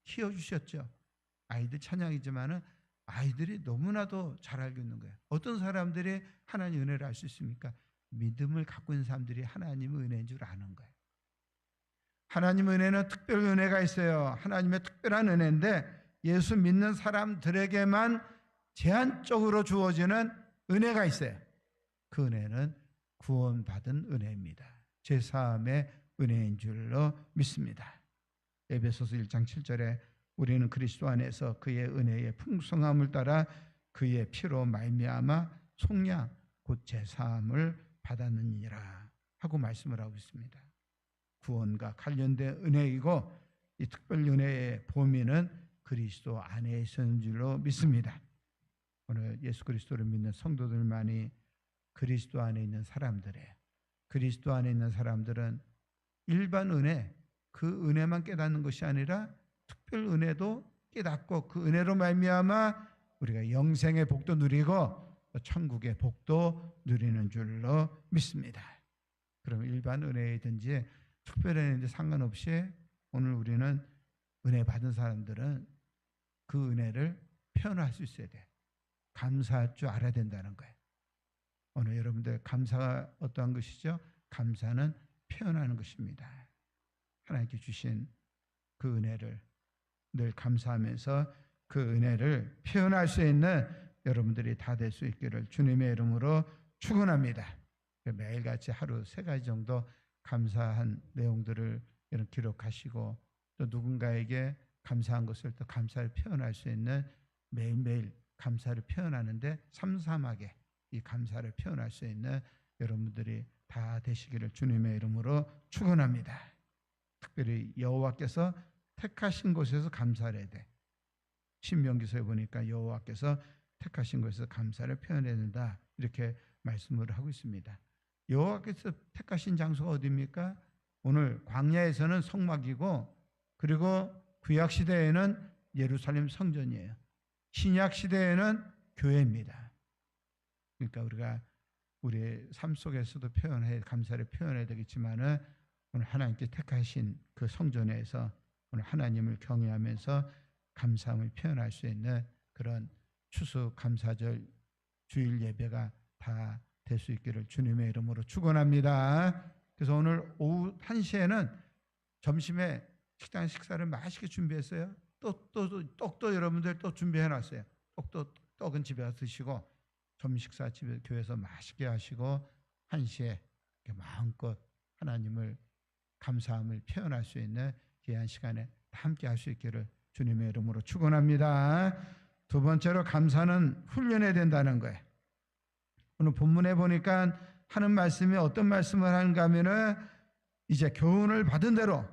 키워주셨죠. 아이들 찬양이지만은 아이들이 너무나도 잘 알고 있는 거예요. 어떤 사람들이 하나님 은혜를 알 수 있습니까? 믿음을 갖고 있는 사람들이 하나님의 은혜인 줄 아는 거예요. 하나님의 은혜는 특별 은혜가 있어요. 하나님의 특별한 은혜인데 예수 믿는 사람들에게만 제한적으로 주어지는 은혜가 있어요. 그 은혜는 구원받은 은혜입니다. 제사함의 은혜인 줄로 믿습니다. 에베소서 1장 7절에 우리는 그리스도 안에서 그의 은혜의 풍성함을 따라 그의 피로 말미암아 속량 곧 제사함을 받았느니라 하고 말씀을 하고 있습니다. 구원과 관련된 은혜이고 이 특별 은혜의 범위는 그리스도 안에 있는 줄로 믿습니다. 오늘 예수 그리스도를 믿는 성도들만이 그리스도 안에 있는 사람들이에요. 그리스도 안에 있는 사람들은 일반 은혜, 그 은혜만 깨닫는 것이 아니라 특별 은혜도 깨닫고 그 은혜로 말미암아 우리가 영생의 복도 누리고 천국의 복도 누리는 줄로 믿습니다. 그럼 일반 은혜이든지 특별 은혜든지 상관없이 오늘 우리는 은혜 받은 사람들은 그 은혜를 표현할 수 있어야 돼. 감사할 줄 알아야 된다는 거예요. 오늘 여러분들 감사가 어떠한 것이죠? 감사는 표현하는 것입니다. 하나님께 주신 그 은혜를 늘 감사하면서 그 은혜를 표현할 수 있는 여러분들이 다 될 수 있기를 주님의 이름으로 축원합니다. 매일같이 하루 3가지 정도 감사한 내용들을 기록하시고 또 누군가에게 감사한 것을 또 감사를 표현할 수 있는 매일매일 감사를 표현하는데 삼삼하게 이 감사를 표현할 수 있는 여러분들이 다 되시기를 주님의 이름으로 축원합니다. 특별히 여호와께서 택하신 곳에서 감사를 해야 돼. 신명기서에 보니까 여호와께서 택하신 곳에서 감사를 표현해야 된다 이렇게 말씀을 하고 있습니다. 여호와께서 택하신 장소가 어디입니까? 오늘 광야에서는 성막이고 그리고 구약 시대에는 예루살렘 성전이에요. 신약 시대에는 교회입니다. 그러니까 우리가 우리의 삶 속에서도 감사를 표현해야 되겠지만은 오늘 하나님께 택하신 그 성전에서 오늘 하나님을 경외하면서 감사함을 표현할 수 있는 그런 추수 감사절 주일 예배가 다 될 수 있기를 주님의 이름으로 축원합니다. 그래서 오늘 오후 1시에는 점심에 식당 식사를 맛있게 준비했어요. 떡도 여러분들 또 준비해놨어요. 떡은 집에 가서 드시고 점심 식사 집에 교회에서 맛있게 하시고 1시에 마음껏 하나님을 감사함을 표현할 수 있는 귀한 시간에 함께 할 수 있기를 주님의 이름으로 축원합니다. 두 번째로 감사는 훈련해야 된다는 거예요. 오늘 본문에 보니까 하는 말씀이 어떤 말씀을 하는가 하면은 이제 교훈을 받은 대로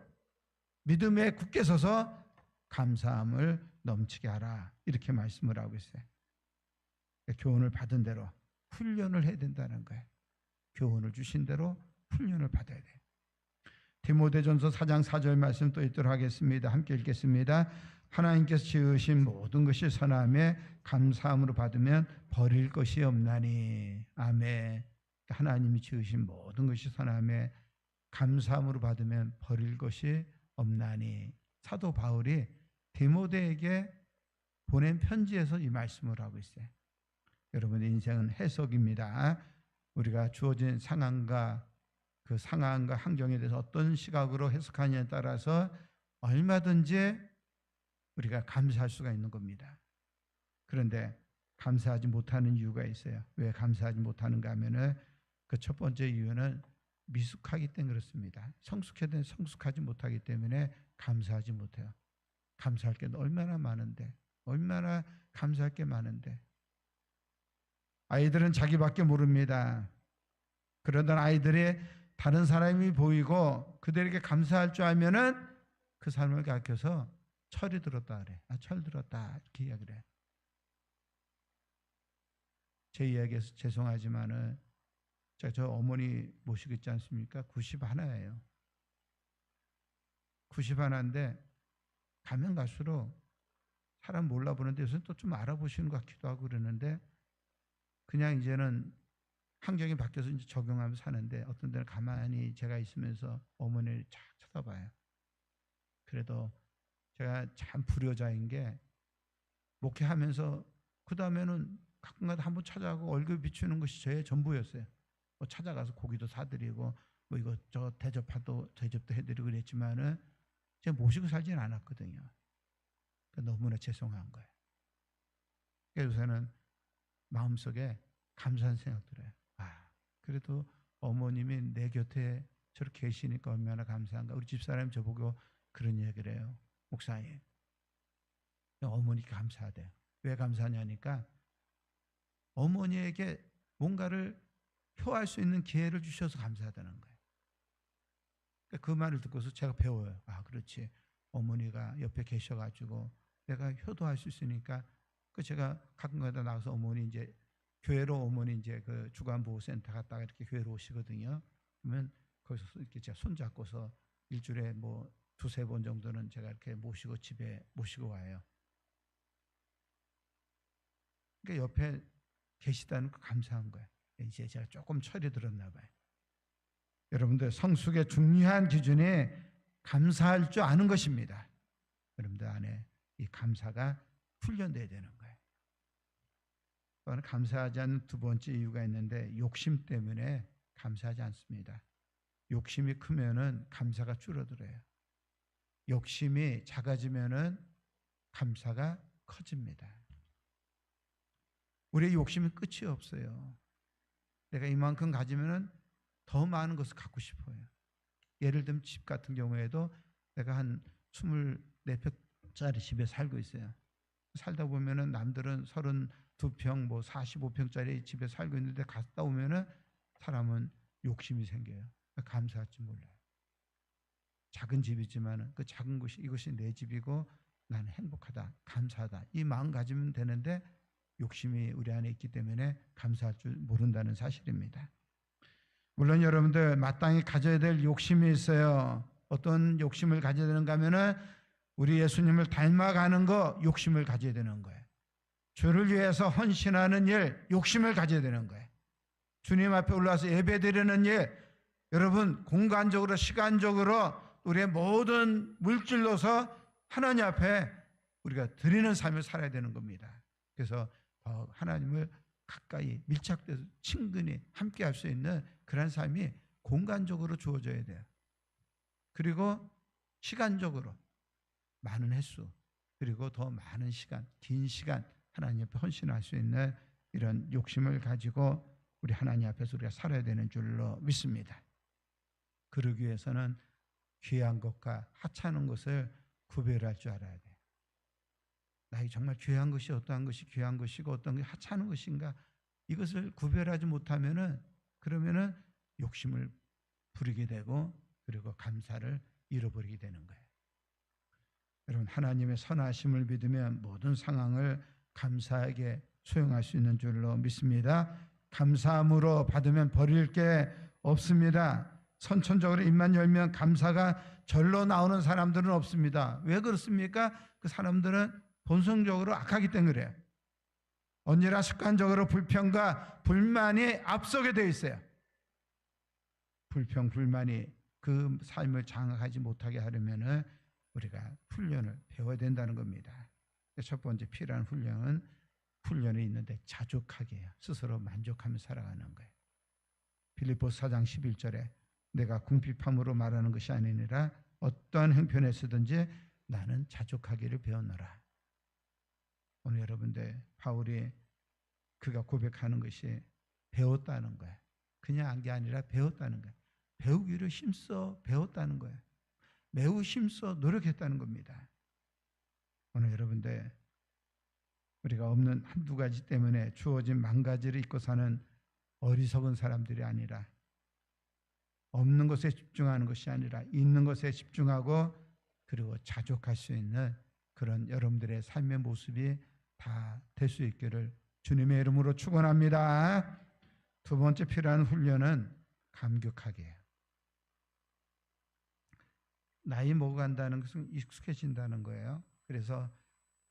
믿음에 굳게 서서 감사함을 넘치게 하라 이렇게 말씀을 하고 있어요. 교훈을 받은 대로 훈련을 해야 된다는 거예요. 교훈을 주신 대로 훈련을 받아야 돼요. 디모데전서 4장 4절 말씀 또 읽도록 하겠습니다. 함께 읽겠습니다. 하나님께서 지으신 모든 것이 선함에 감사함으로 받으면 버릴 것이 없나니. 아멘. 하나님이 지으신 모든 것이 선함에 감사함으로 받으면 버릴 것이 없나니. 사도 바울이 디모데에게 보낸 편지에서 이 말씀을 하고 있어요. 여러분의 인생은 해석입니다. 우리가 주어진 상황과 그 상황과 환경에 대해서 어떤 시각으로 해석하느냐에 따라서 얼마든지 우리가 감사할 수가 있는 겁니다. 그런데 감사하지 못하는 이유가 있어요. 왜 감사하지 못하는가 하면은 그 첫 번째 이유는 미숙하기 때문에 그렇습니다. 성숙하지 못하기 때문에 감사하지 못해요. 감사할 게 얼마나 많은데, 얼마나 감사할 게 많은데. 아이들은 자기밖에 모릅니다. 그러던 아이들이 다른 사람이 보이고 그들에게 감사할 줄 알면은 그 사람을 가르쳐서 철이 들었다 그래. 철 들었다 이렇게 이야기를 해. 제 이야기에서 죄송하지만은 제가 저 어머니 모시고 있지 않습니까? 91예요. 91인데 가면 갈수록 사람 몰라보는데 요새 또 좀 알아보시는 것 같기도 하고 그러는데 그냥 이제는 환경이 바뀌어서 이제 적용하면서 사는데 어떤 데는 가만히 제가 있으면서 어머니를 쫙 쳐다봐요. 그래도 제가 참 불효자인 게 목회하면서 그 다음에는 가끔가다 한번 찾아가고 얼굴 비추는 것이 저의 전부였어요. 뭐 찾아가서 고기도 사드리고 뭐 이것저것 대접도 해드리고 그랬지만은 제가 모시고 살지는 않았거든요. 그러니까 너무나 죄송한 거예요. 그래서 요새는 마음속에 감사한 생각 들어요. 그래도 어머님이 내 곁에 저렇게 계시니까 얼마나 감사한가. 우리 집사람이 저보고 그런 얘기를 해요. 목사님, 어머니께 감사하대요. 왜 감사하냐니까 어머니에게 뭔가를 표할 수 있는 기회를 주셔서 감사하다는 거예요. 그 말을 듣고서 제가 배워요. 그렇지. 어머니가 옆에 계셔가지고 내가 효도할 수 있으니까 그 제가 가끔가다 나가서 어머니 이제 교회로 어머니 이제 그 주간보호센터 갔다가 이렇게 교회로 오시거든요. 그러면 거기서 이렇게 제가 손잡고서 일주일에 뭐 2-3번 정도는 제가 이렇게 모시고 집에 모시고 와요. 그러니까 옆에 계시다는 거 감사한 거예요. 이제 제가 조금 철이 들었나 봐요. 여러분들 성숙의 중요한 기준이 감사할 줄 아는 것입니다. 여러분들 안에 이 감사가 훈련돼야 되는 거예요. 또한 감사하지 않는 두 번째 이유가 있는데 욕심 때문에 감사하지 않습니다. 욕심이 크면은 감사가 줄어들어요. 욕심이 작아지면은 감사가 커집니다. 우리의 욕심은 끝이 없어요. 내가 이만큼 가지면은 더 많은 것을 갖고 싶어요. 예를 들면 집 같은 경우에도 내가 한 24평짜리 집에 살고 있어요. 살다 보면은 남들은 32평, 뭐 45평짜리 집에 살고 있는데 갔다 오면은 사람은 욕심이 생겨요. 감사할 줄 몰라요. 작은 집이지만은 그 작은 곳이 이것이 내 집이고 나는 행복하다, 감사하다 이 마음 가지면 되는데 욕심이 우리 안에 있기 때문에 감사할 줄 모른다는 사실입니다. 물론 여러분들 마땅히 가져야 될 욕심이 있어요. 어떤 욕심을 가져야 되는가 하면은 우리 예수님을 닮아가는 거 욕심을 가져야 되는 거예요. 주를 위해서 헌신하는 일 욕심을 가져야 되는 거예요. 주님 앞에 올라와서 예배드리는 일 여러분 공간적으로 시간적으로 우리의 모든 물질로서 하나님 앞에 우리가 드리는 삶을 살아야 되는 겁니다. 그래서 더 하나님을 가까이 밀착돼서 친근히 함께 할 수 있는 그런 삶이 공간적으로 주어져야 돼요. 그리고 시간적으로 많은 횟수 그리고 더 많은 시간, 긴 시간 하나님 앞에 헌신할 수 있는 이런 욕심을 가지고 우리 하나님 앞에서 우리가 살아야 되는 줄로 믿습니다. 그러기 위해서는 귀한 것과 하찮은 것을 구별할 줄 알아야 돼요. 나에게 정말 귀한 것이 어떠한 것이 귀한 것이고 어떤 게 하찮은 것인가 이것을 구별하지 못하면은 그러면은 욕심을 부리게 되고 그리고 감사를 잃어버리게 되는 거예요. 여러분 하나님의 선하심을 믿으면 모든 상황을 감사하게 수용할 수 있는 줄로 믿습니다. 감사함으로 받으면 버릴 게 없습니다. 선천적으로 입만 열면 감사가 절로 나오는 사람들은 없습니다. 왜 그렇습니까? 그 사람들은 본성적으로 악하기 때문에 그래요. 언제나 습관적으로 불평과 불만이 앞서게 되어 있어요. 불평, 불만이 그 삶을 장악하지 못하게 하려면 우리가 훈련을 배워야 된다는 겁니다. 첫 번째 필요한 훈련이 있는데 자족하게 해요. 스스로 만족하며 살아가는 거예요. 빌립보서 4장 11절에 내가 궁핍함으로 말하는 것이 아니니라 어떠한 형편에서든지 나는 자족하기를 배웠노라. 오늘 여러분들 바울이 그가 고백하는 것이 배웠다는 거예요. 그냥 한 게 아니라 배웠다는 거예요. 배우기를 힘써 배웠다는 거예요. 매우 힘써 노력했다는 겁니다. 오늘 여러분들 우리가 없는 한두 가지 때문에 주어진 만 가지를 잊고 사는 어리석은 사람들이 아니라 없는 것에 집중하는 것이 아니라 있는 것에 집중하고 그리고 자족할 수 있는 그런 여러분들의 삶의 모습이 다 될 수 있기를 주님의 이름으로 축원합니다. 두 번째 필요한 훈련은 감격하게. 나이 먹어간다는 것은 익숙해진다는 거예요. 그래서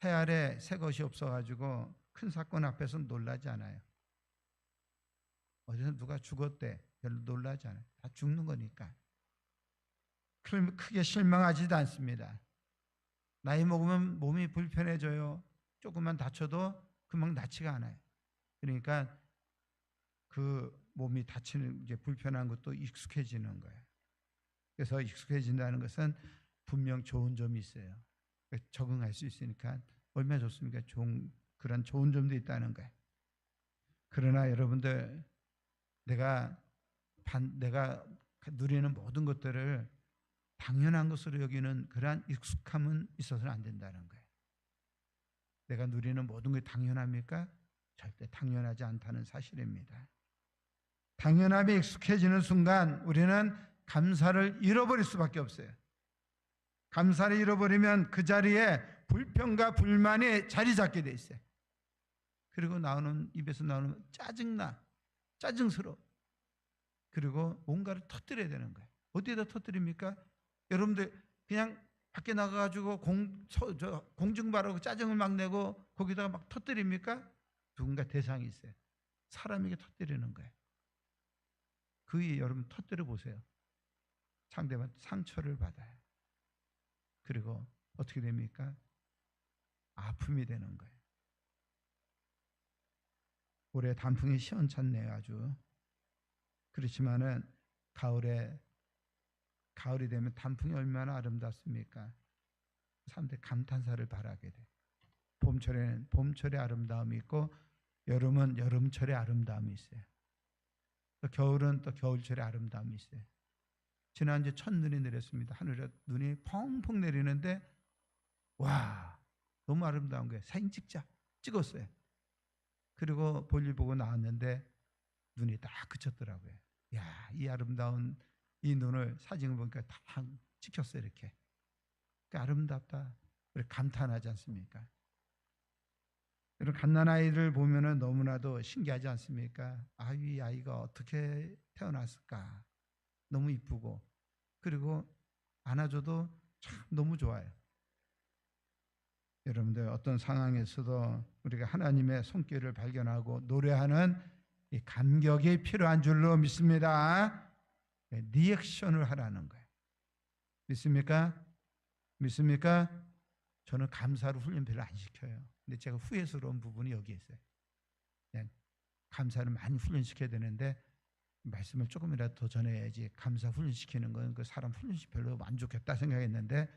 해 아래 새 것이 없어가지고 큰 사건 앞에서 놀라지 않아요. 어디서 누가 죽었대 별로 놀라지 않아요. 다 죽는 거니까. 크게 실망하지도 않습니다. 나이 먹으면 몸이 불편해져요. 조금만 다쳐도 금방 낫지가 않아요. 그러니까 그 몸이 다치는 게 불편한 것도 익숙해지는 거예요. 그래서 익숙해진다는 것은 분명 좋은 점이 있어요. 적응할 수 있으니까 얼마나 좋습니까? 그런 좋은 점도 있다는 거예요. 그러나 여러분들 내가 누리는 모든 것들을 당연한 것으로 여기는 그러한 익숙함은 있어서는 안 된다는 거예요. 내가 누리는 모든 것이 당연합니까? 절대 당연하지 않다는 사실입니다. 당연함에 익숙해지는 순간 우리는 감사를 잃어버릴 수밖에 없어요. 감사를 잃어버리면 그 자리에 불평과 불만이 자리 잡게 돼 있어요. 그리고 입에서 나오는 짜증나, 짜증스러워. 그리고 뭔가를 터뜨려야 되는 거예요. 어디에다 터뜨립니까? 여러분들 그냥 밖에 나가가지고 공중바라고 짜증을 막 내고 거기다가 막 터뜨립니까? 누군가 대상이 있어요. 사람에게 터뜨리는 거예요. 그 위에 여러분 터뜨려 보세요. 상대방 상처를 받아요. 그리고 어떻게 됩니까? 아픔이 되는 거예요. 올해 단풍이 시원찮네요, 아주. 그렇지만은 가을이 되면 단풍이 얼마나 아름답습니까? 사람들이 감탄사를 바라게 돼. 봄철에는 봄철의 아름다움이 있고 여름은 여름철의 아름다움이 있어요. 또 겨울은 또 겨울철의 아름다움이 있어요. 지난주에 첫눈이 내렸습니다. 하늘에 눈이 펑펑 내리는데 와 너무 아름다운 거예요. 사진 찍었어요. 그리고 볼일 보고 나왔는데 눈이 다 그쳤더라고요. 야, 이 아름다운 이 눈을 사진을 보니까 다 찍혔어요. 이렇게. 그러니까 아름답다. 우리 감탄하지 않습니까? 여러분 갓난아이를 보면은 너무나도 신기하지 않습니까? 이 아이가 어떻게 태어났을까? 너무 이쁘고 그리고 안아줘도 참 너무 좋아요. 여러분들 어떤 상황에서도 우리가 하나님의 손길을 발견하고 노래하는 이 감격이 필요한 줄로 믿습니다. 리액션을 하라는 거예요. 믿습니까? 저는 감사로 훈련 별로 안 시켜요. 근데 제가 후회스러운 부분이 여기 있어요. 그냥 감사를 많이 훈련시켜야 되는데 말씀을 조금이라도 더 전해야지 감사 훈련시키는 건 그 사람 훈련시 별로 안 좋겠다 생각했는데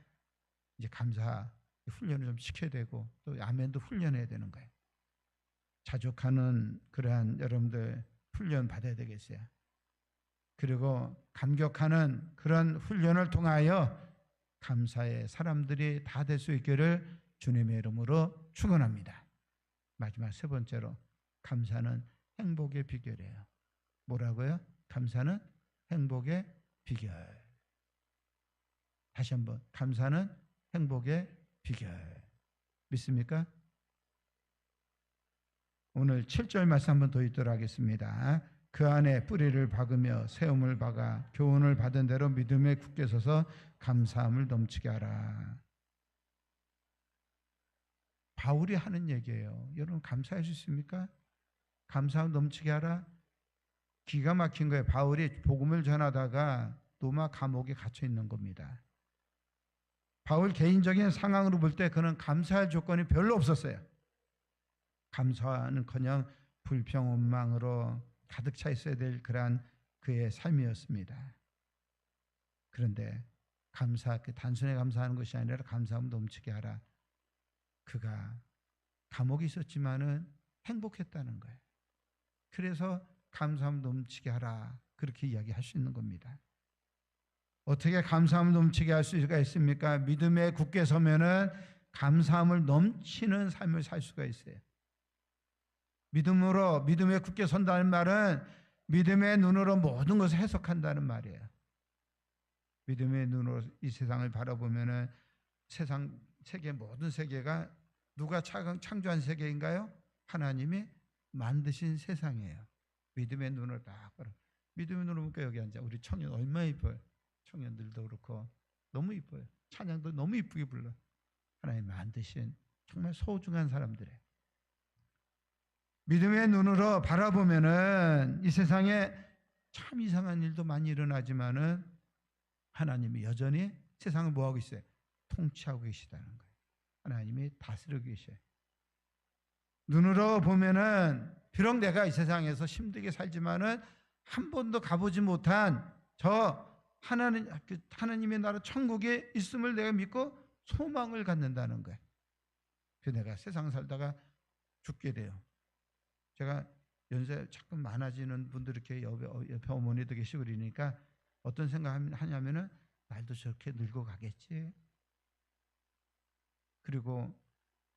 이제 감사 훈련을 좀 시켜야 되고 또 아멘도 훈련해야 되는 거예요. 자족하는 그러한 여러분들 훈련 받아야 되겠어요. 그리고 감격하는 그런 훈련을 통하여 감사의 사람들이 다 될 수 있기를 주님의 이름으로 축원합니다. 마지막 세 번째로 감사는 행복의 비결이에요. 뭐라고요? 감사는 행복의 비결. 다시 한번 감사는 행복의 비결. 믿습니까? 오늘 7절 말씀 한번 더 읽도록 하겠습니다. 그 안에 뿌리를 박으며 세움을 박아 교훈을 받은 대로 믿음에 굳게 서서 감사함을 넘치게 하라. 바울이 하는 얘기예요. 여러분 감사할 수 있습니까? 감사함 넘치게 하라. 기가 막힌 거예요. 바울이 복음을 전하다가 로마 감옥에 갇혀 있는 겁니다. 바울 개인적인 상황으로 볼 때 그는 감사할 조건이 별로 없었어요. 감사는커녕 불평, 원망으로 가득 차 있어야 될 그러한 그의 삶이었습니다. 그런데 단순히 감사하는 것이 아니라 감사함 넘치게 하라. 그가 감옥에 있었지만은 행복했다는 거예요. 그래서 감사함 넘치게 하라. 그렇게 이야기할 수 있는 겁니다. 어떻게 감사함 넘치게 할 수가 있습니까? 믿음에 굳게 서면은 감사함을 넘치는 삶을 살 수가 있어요. 믿음에 굳게 선다는 말은 믿음의 눈으로 모든 것을 해석한다는 말이에요. 믿음의 눈으로 이 세상을 바라보면은 세상 세계 모든 세계가 누가 창조한 세계인가요? 하나님이 만드신 세상이에요. 믿음의 눈을 딱 걸어. 믿음의 눈을 보니까 여기 앉아. 우리 청년 얼마나 이뻐요. 청년들도 그렇고 너무 이뻐요. 찬양도 너무 이쁘게 불러. 하나님 만드신 정말 소중한 사람들이에요. 믿음의 눈으로 바라보면은 이 세상에 참 이상한 일도 많이 일어나지만은 하나님이 여전히 세상을 뭐하고 있어요? 통치하고 계시다는 거예요. 하나님이 다스리고 계셔요. 눈으로 보면은 비록 내가 이 세상에서 힘들게 살지만은 한 번도 가보지 못한 저 하나님의 나라 천국에 있음을 내가 믿고 소망을 갖는다는 거예요. 그래서 내가 세상 살다가 죽게 돼요. 제가 연세 자꾸 많아지는 분들 이렇게 옆에 어머니도 계시고 그러니까 어떤 생각하냐면은 날도 저렇게 늙어가겠지. 그리고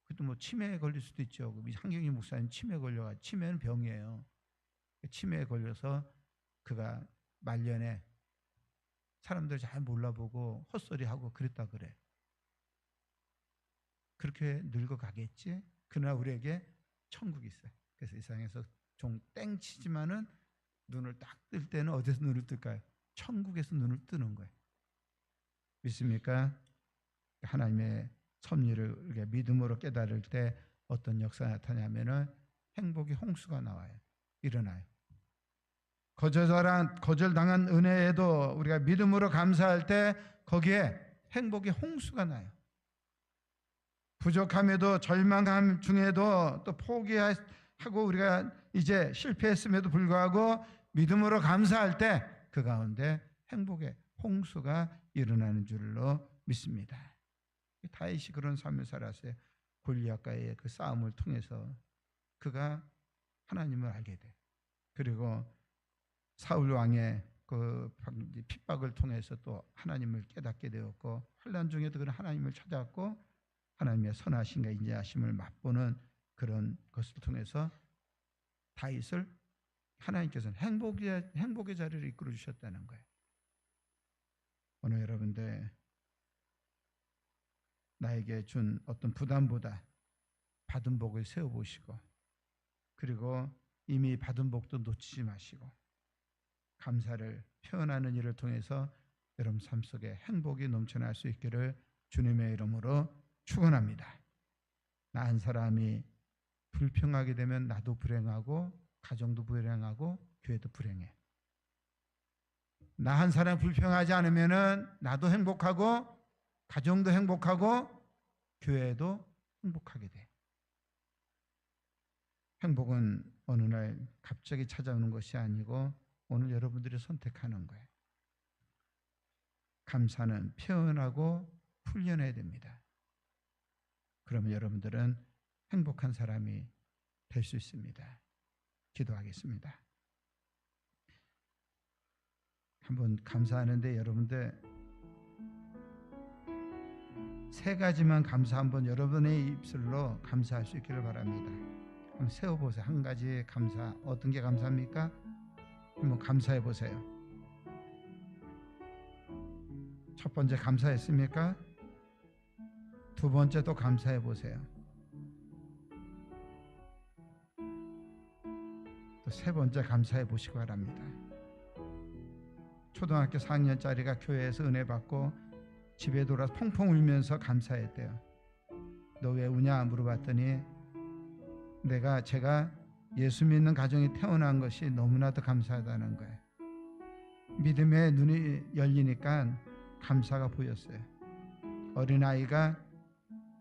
그것도 뭐 치매에 걸릴 수도 있죠. 한경희 목사님 치매 걸려가지고 치매는 병이에요. 치매에 걸려서 그가 말년에 사람들 잘 몰라보고 헛소리하고 그랬다 그래. 그렇게 늙어가겠지. 그러나 우리에게 천국이 있어요. 그래서 이 세상에서 좀 땡치지만은 눈을 딱 뜰 때는 어디서 눈을 뜰까요? 천국에서 눈을 뜨는 거예요. 믿습니까? 하나님의 섭리를 이렇게 믿음으로 깨달을 때 어떤 역사가 나타나면은 행복의 홍수가 나와요. 일어나요. 거절당한 은혜에도 우리가 믿음으로 감사할 때 거기에 행복의 홍수가 나요. 부족함에도 절망함 중에도 또 포기하고 우리가 이제 실패했음에도 불구하고 믿음으로 감사할 때 그 가운데 행복의 홍수가 일어나는 줄로 믿습니다. 다윗이 그런 삶을 살았어요. 골리앗과의 그 싸움을 통해서 그가 하나님을 알게 돼. 그리고 사울 왕의 그 핍박을 통해서 또 하나님을 깨닫게 되었고 환난 중에도 그런 하나님을 찾았고 하나님의 선하심과 인자하심을 맛보는 그런 것을 통해서 다윗을 하나님께서는 행복의 자리를 이끌어 주셨다는 거예요. 오늘 여러분들 나에게 준 어떤 부담보다 받은 복을 세워보시고 그리고 이미 받은 복도 놓치지 마시고 감사를 표현하는 일을 통해서 여러분 삶 속에 행복이 넘쳐날 수 있기를 주님의 이름으로 축원합니다. 나 한 사람이 불평하게 되면 나도 불행하고 가정도 불행하고 교회도 불행해. 나 한 사람 불평하지 않으면은 나도 행복하고 가정도 행복하고 교회도 행복하게 돼. 행복은 어느 날 갑자기 찾아오는 것이 아니고 오늘 여러분들이 선택하는 거예요. 감사는 표현하고 훈련해야 됩니다. 그러면 여러분들은 행복한 사람이 될 수 있습니다. 기도하겠습니다. 한번 감사하는데 여러분들 세 가지만 감사 한번 여러분의 입술로 감사할 수 있기를 바랍니다. 한번 세워보세요. 한 가지 감사. 어떤 게 감사합니까? 한번 감사해 보세요. 첫 번째 감사했습니까? 두 번째 또 감사해 보세요. 또 세 번째 감사해 보시기 바랍니다. 초등학교 4학년짜리가 교회에서 은혜 받고 집에 돌아서 펑펑 울면서 감사했대요. 너 왜 우냐 물어봤더니 제가 예수 믿는 가정에 태어난 것이 너무나도 감사하다는 거예요. 믿음의 눈이 열리니까 감사가 보였어요. 어린아이가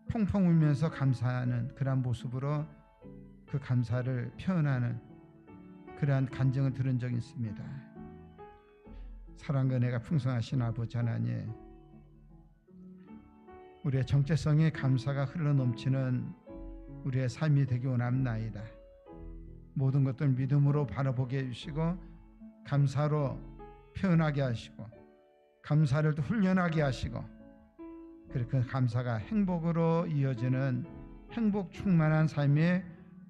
펑펑 울면서 감사하는 그러한 모습으로 그 감사를 표현하는 그러한 간증을 들은 적이 있습니다. 사랑과 은혜가 풍성하신 아버지 하나님, 우리의 정체성에 감사가 흘러넘치는 우리의 삶이 되기 원합나이다. 모든 것들 믿음으로 바라보게 해주시고 감사로 표현하게 하시고 감사를 또 훈련하게 하시고 그렇게 감사가 행복으로 이어지는 행복 충만한 삶이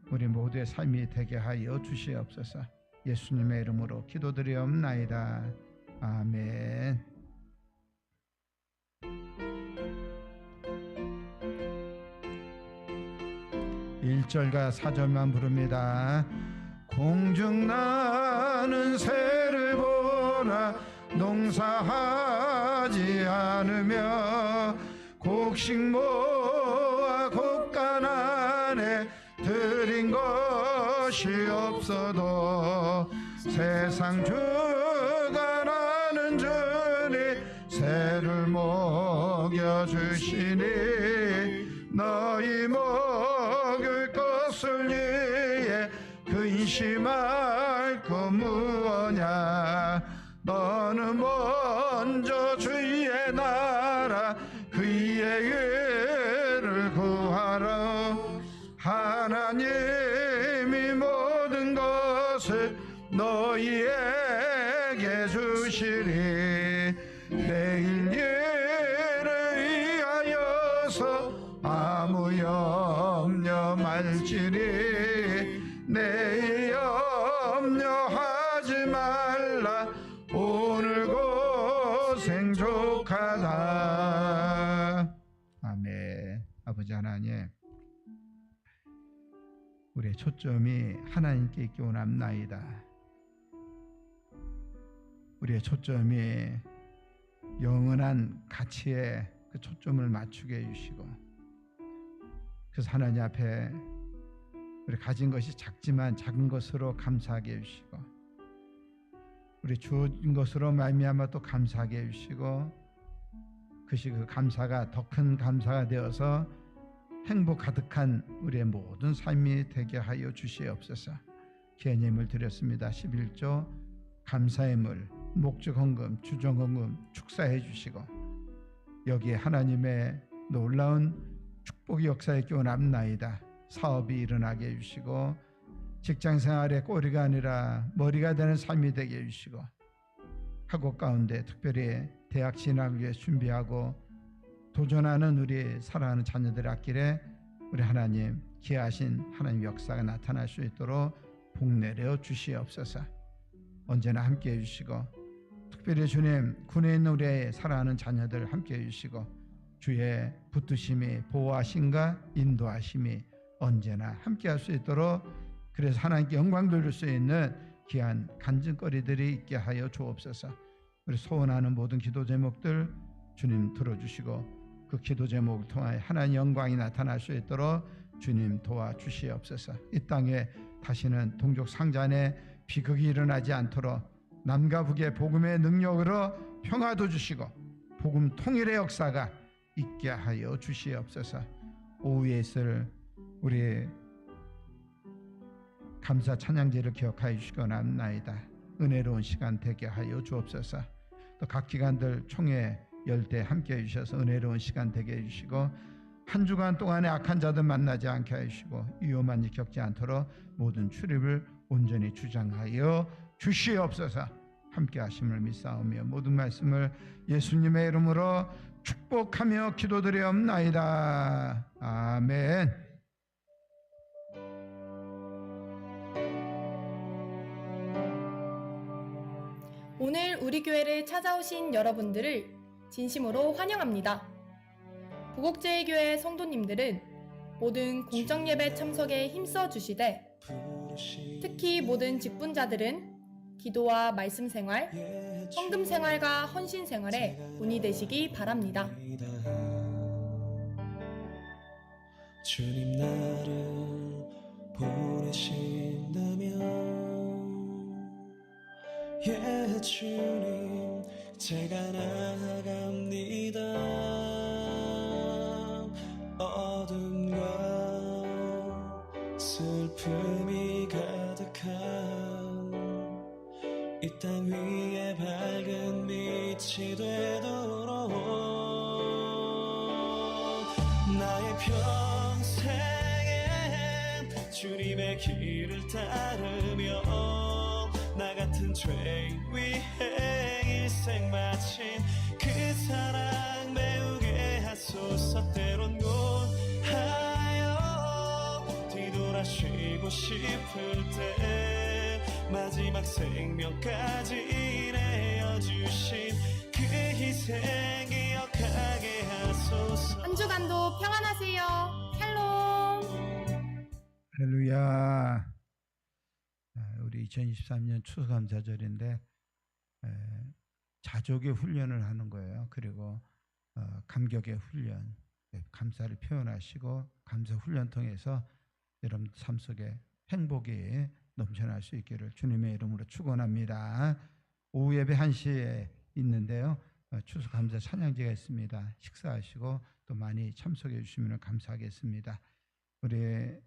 우리 모두의 삶이 되게 하여 주시옵소서. 예수님의 이름으로 기도드리옵나이다. 아멘. 1절과 4절만 부릅니다. 공중 나는 새를 보나 농사하지 않으며 곡식 모아 곡간 안에 들인 것이 없어도 세상 주가 나는 주니 새를 먹여주시니 너희 먹을 것을 위해 근심할 것 무엇냐. 너는 먼저 주의 나라 그의 의를 구하라. 하나님이 모든 것을 너희에게 주시리. 내일 일을 위하여서 아무 염려 말지니 내일 염려하지 말라. 오늘 고생 족하다. 아멘. 아버지 하나님, 우리의 초점이 하나님께 있기 원합나이다. 우리의 초점이 영원한 가치에 그 초점을 맞추게 해주시고, 그래서 하나님 앞에 우리 가진 것이 작지만 작은 것으로 감사하게 해주시고, 우리 주어진 것으로 말미암아 또 감사하게 해주시고, 그것이 그 감사가 더 큰 감사가 되어서 행복 가득한 우리의 모든 삶이 되게 하여 주시옵소서. 기회님을 드렸습니다. 11조 감사의 물, 목축헌금, 주정헌금 축사해 주시고, 여기에 하나님의 놀라운 축복의 역사에 끼워납나이다. 사업이 일어나게 해주시고, 직장생활의 꼬리가 아니라 머리가 되는 삶이 되게 해주시고, 학업 가운데 특별히 대학 진학을 위해 준비하고 도전하는 우리 사랑하는 자녀들의 앞길에 우리 하나님 기하신 하나님 역사가 나타날 수 있도록 복 내려 주시옵소서. 언제나 함께 해주시고, 특별히 주님 군에 있는 우리의 사랑하는 자녀들 함께 해주시고, 주의 붙드심이 보호하심과 인도하심이 언제나 함께 할 수 있도록, 그래서 하나님께 영광 돌릴 수 있는 귀한 간증거리들이 있게 하여 주옵소서. 우리 소원하는 모든 기도 제목들 주님 들어주시고, 그 기도 제목을 통하여 하나님 영광이 나타날 수 있도록 주님 도와주시옵소서. 이 땅에 다시는 동족 상잔의 비극이 일어나지 않도록 남과 북의 복음의 능력으로 평화도 주시고 복음 통일의 역사가 있게 하여 주시옵소서. 오후에 있을 우리 감사 찬양제를 기억하여 주시거나옵나이다. 은혜로운 시간 되게 하여 주옵소서. 또 각 기관들 총회 열 때 함께 해주셔서 은혜로운 시간 되게 해주시고, 한 주간 동안에 악한 자들 만나지 않게 해주시고 위험한 일 겪지 않도록 모든 출입을 온전히 주장하여 주시옵소서. 함께 하심을 믿사오며 모든 말씀을 예수님의 이름으로 축복하며 기도드리옵나이다. 아멘. 오늘 우리 교회를 찾아오신 여러분들을 진심으로 환영합니다. 부곡제일교회 성도님들은 모든 공정예배 참석에 힘써 주시되, 특히 모든 직분자들은 기도와 말씀 생활, 헌금 생활과 헌신 생활에 본이 되시기 바랍니다. 주님 나를 보내신다면, 예 주님 제가 나아갑니다. 어둠과 슬픔이 가득한 이 땅 위에 밝은 빛이 되도록 나의 평생엔 주님의 길을 따르며 나 같은 죄인 위해 일생 바친 그 사랑 배우게 하소서. 때론 고하여 뒤돌아쉬고 싶을 때 마지막 생명까지 내어주신 그 희생 기억하게 하소서. 한 주간도 평안하세요. 샬롬. 할렐루야. 우리 2023년 추수감사절인데 자족의 훈련을 하는 거예요. 그리고 감격의 훈련, 감사를 표현하시고 감사 훈련 통해서 여러분 삶 속에 행복이 넘쳐날 수 있기를 주님의 이름으로 축원합니다. 오후 예배 1시에 있는데요. 추수감사 찬양제가 있습니다. 식사하시고 또 많이 참석해 주시면 감사하겠습니다. 우리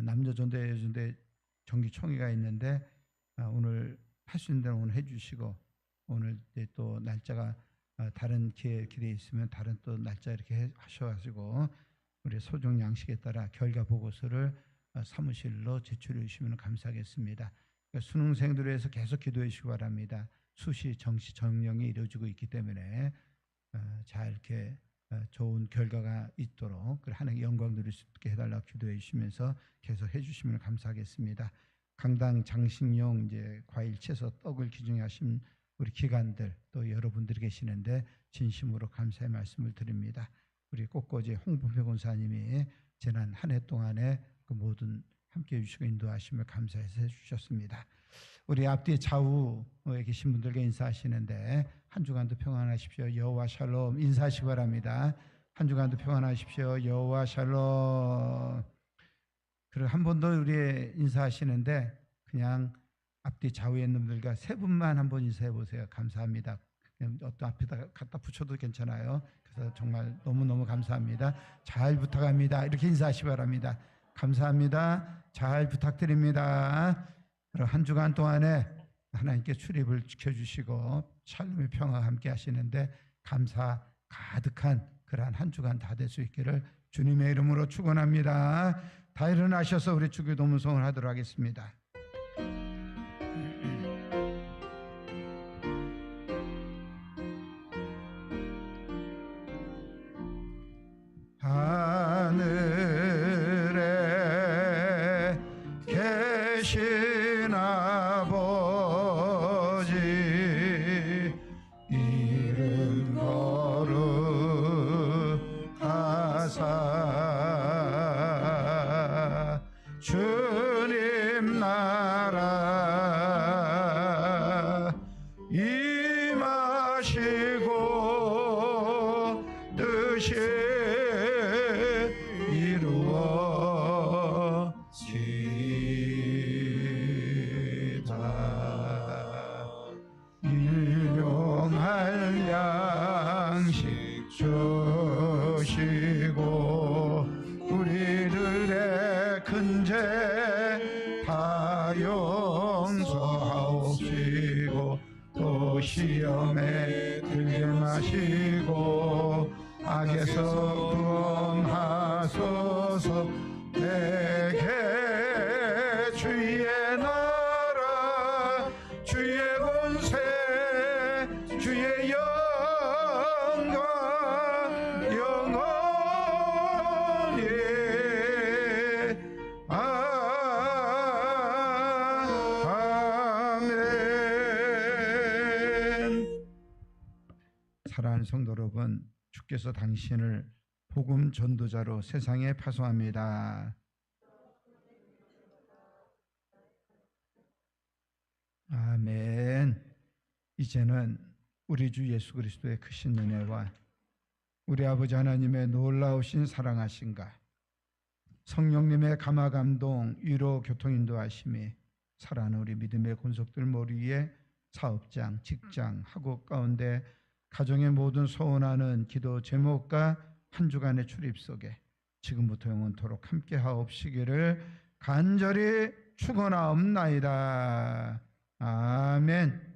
남녀전대 여전대 정기총회가 있는데 오늘 할 수 있는 대로 오늘 해주시고 오늘 또 날짜가 다른 기회에 있으면 다른 또 날짜 이렇게 하셔가지고 우리 소정 양식에 따라 결과 보고서를 사무실로 제출해 주시면 감사하겠습니다. 그러니까 수능생들을 위해서 계속 기도해 주시기 바랍니다. 수시 정시 정령이 이루어지고 있기 때문에 잘 이렇게 좋은 결과가 있도록 하나님의 영광 누릴 수 있게 해달라고 기도해 주시면서 계속 해주시면 감사하겠습니다. 강당 장식용 이제 과일, 채소, 떡을 기증하신 우리 기관들 또 여러분들이 계시는데 진심으로 감사의 말씀을 드립니다. 우리 꽃꽂이 홍범표 권사님이 지난 한 해 동안에 그 모든 함께해 주시고 인도하심을 감사해서 해주셨습니다. 우리 앞뒤 좌우에 계신 분들께 인사하시는데 한 주간도 평안하십시오. 여호와 샬롬 인사하시기 바랍니다. 한 주간도 평안하십시오. 여호와 샬롬. 그리고 한 번 더 우리 인사하시는데 그냥 앞뒤 좌우에 있는 분들과 세 분만 한번 인사해 보세요. 감사합니다. 그냥 어떤 앞에다 갖다 붙여도 괜찮아요. 그래서 정말 너무너무 감사합니다. 잘 부탁합니다. 이렇게 인사하시기 바랍니다. 감사합니다. 잘 부탁드립니다. 한 주간 동안에 하나님께 출입을 지켜주시고 샬롬의 평화와 함께 하시는데 감사 가득한 그러한 한 주간 다 될 수 있기를 주님의 이름으로 축원합니다. 다 일어나셔서 우리 주기도 동문송을 하도록 하겠습니다. 하늘에 계신 아버지 이름 거룩하사 주님 나라 임하시고 뜻이 이루어지다. 일용할 양식 주시고 우리들의 큰죄 다 용서하옵시고 또 시험에 들게 마시고 악에서 구원하소서. 내게 주의 나라 주의 권세 주의 영광 영원히 아멘. 사랑하는 성도 여러분, 주께서 당신을 복음 전도자로 세상에 파송합니다. 아멘. 이제는 우리 주 예수 그리스도의 크신 은혜와 우리 아버지 하나님의 놀라우신 사랑하심과 성령님의 감화 감동 위로 교통 인도하심이 사랑하는 우리 믿음의 권속들 머리 위에 사업장, 직장, 학업 가운데 가정의 모든 소원하는 기도 제목과 한 주간의 출입 속에 지금부터 영원토록 함께 하옵시기를 간절히 축원하옵나이다. 아멘.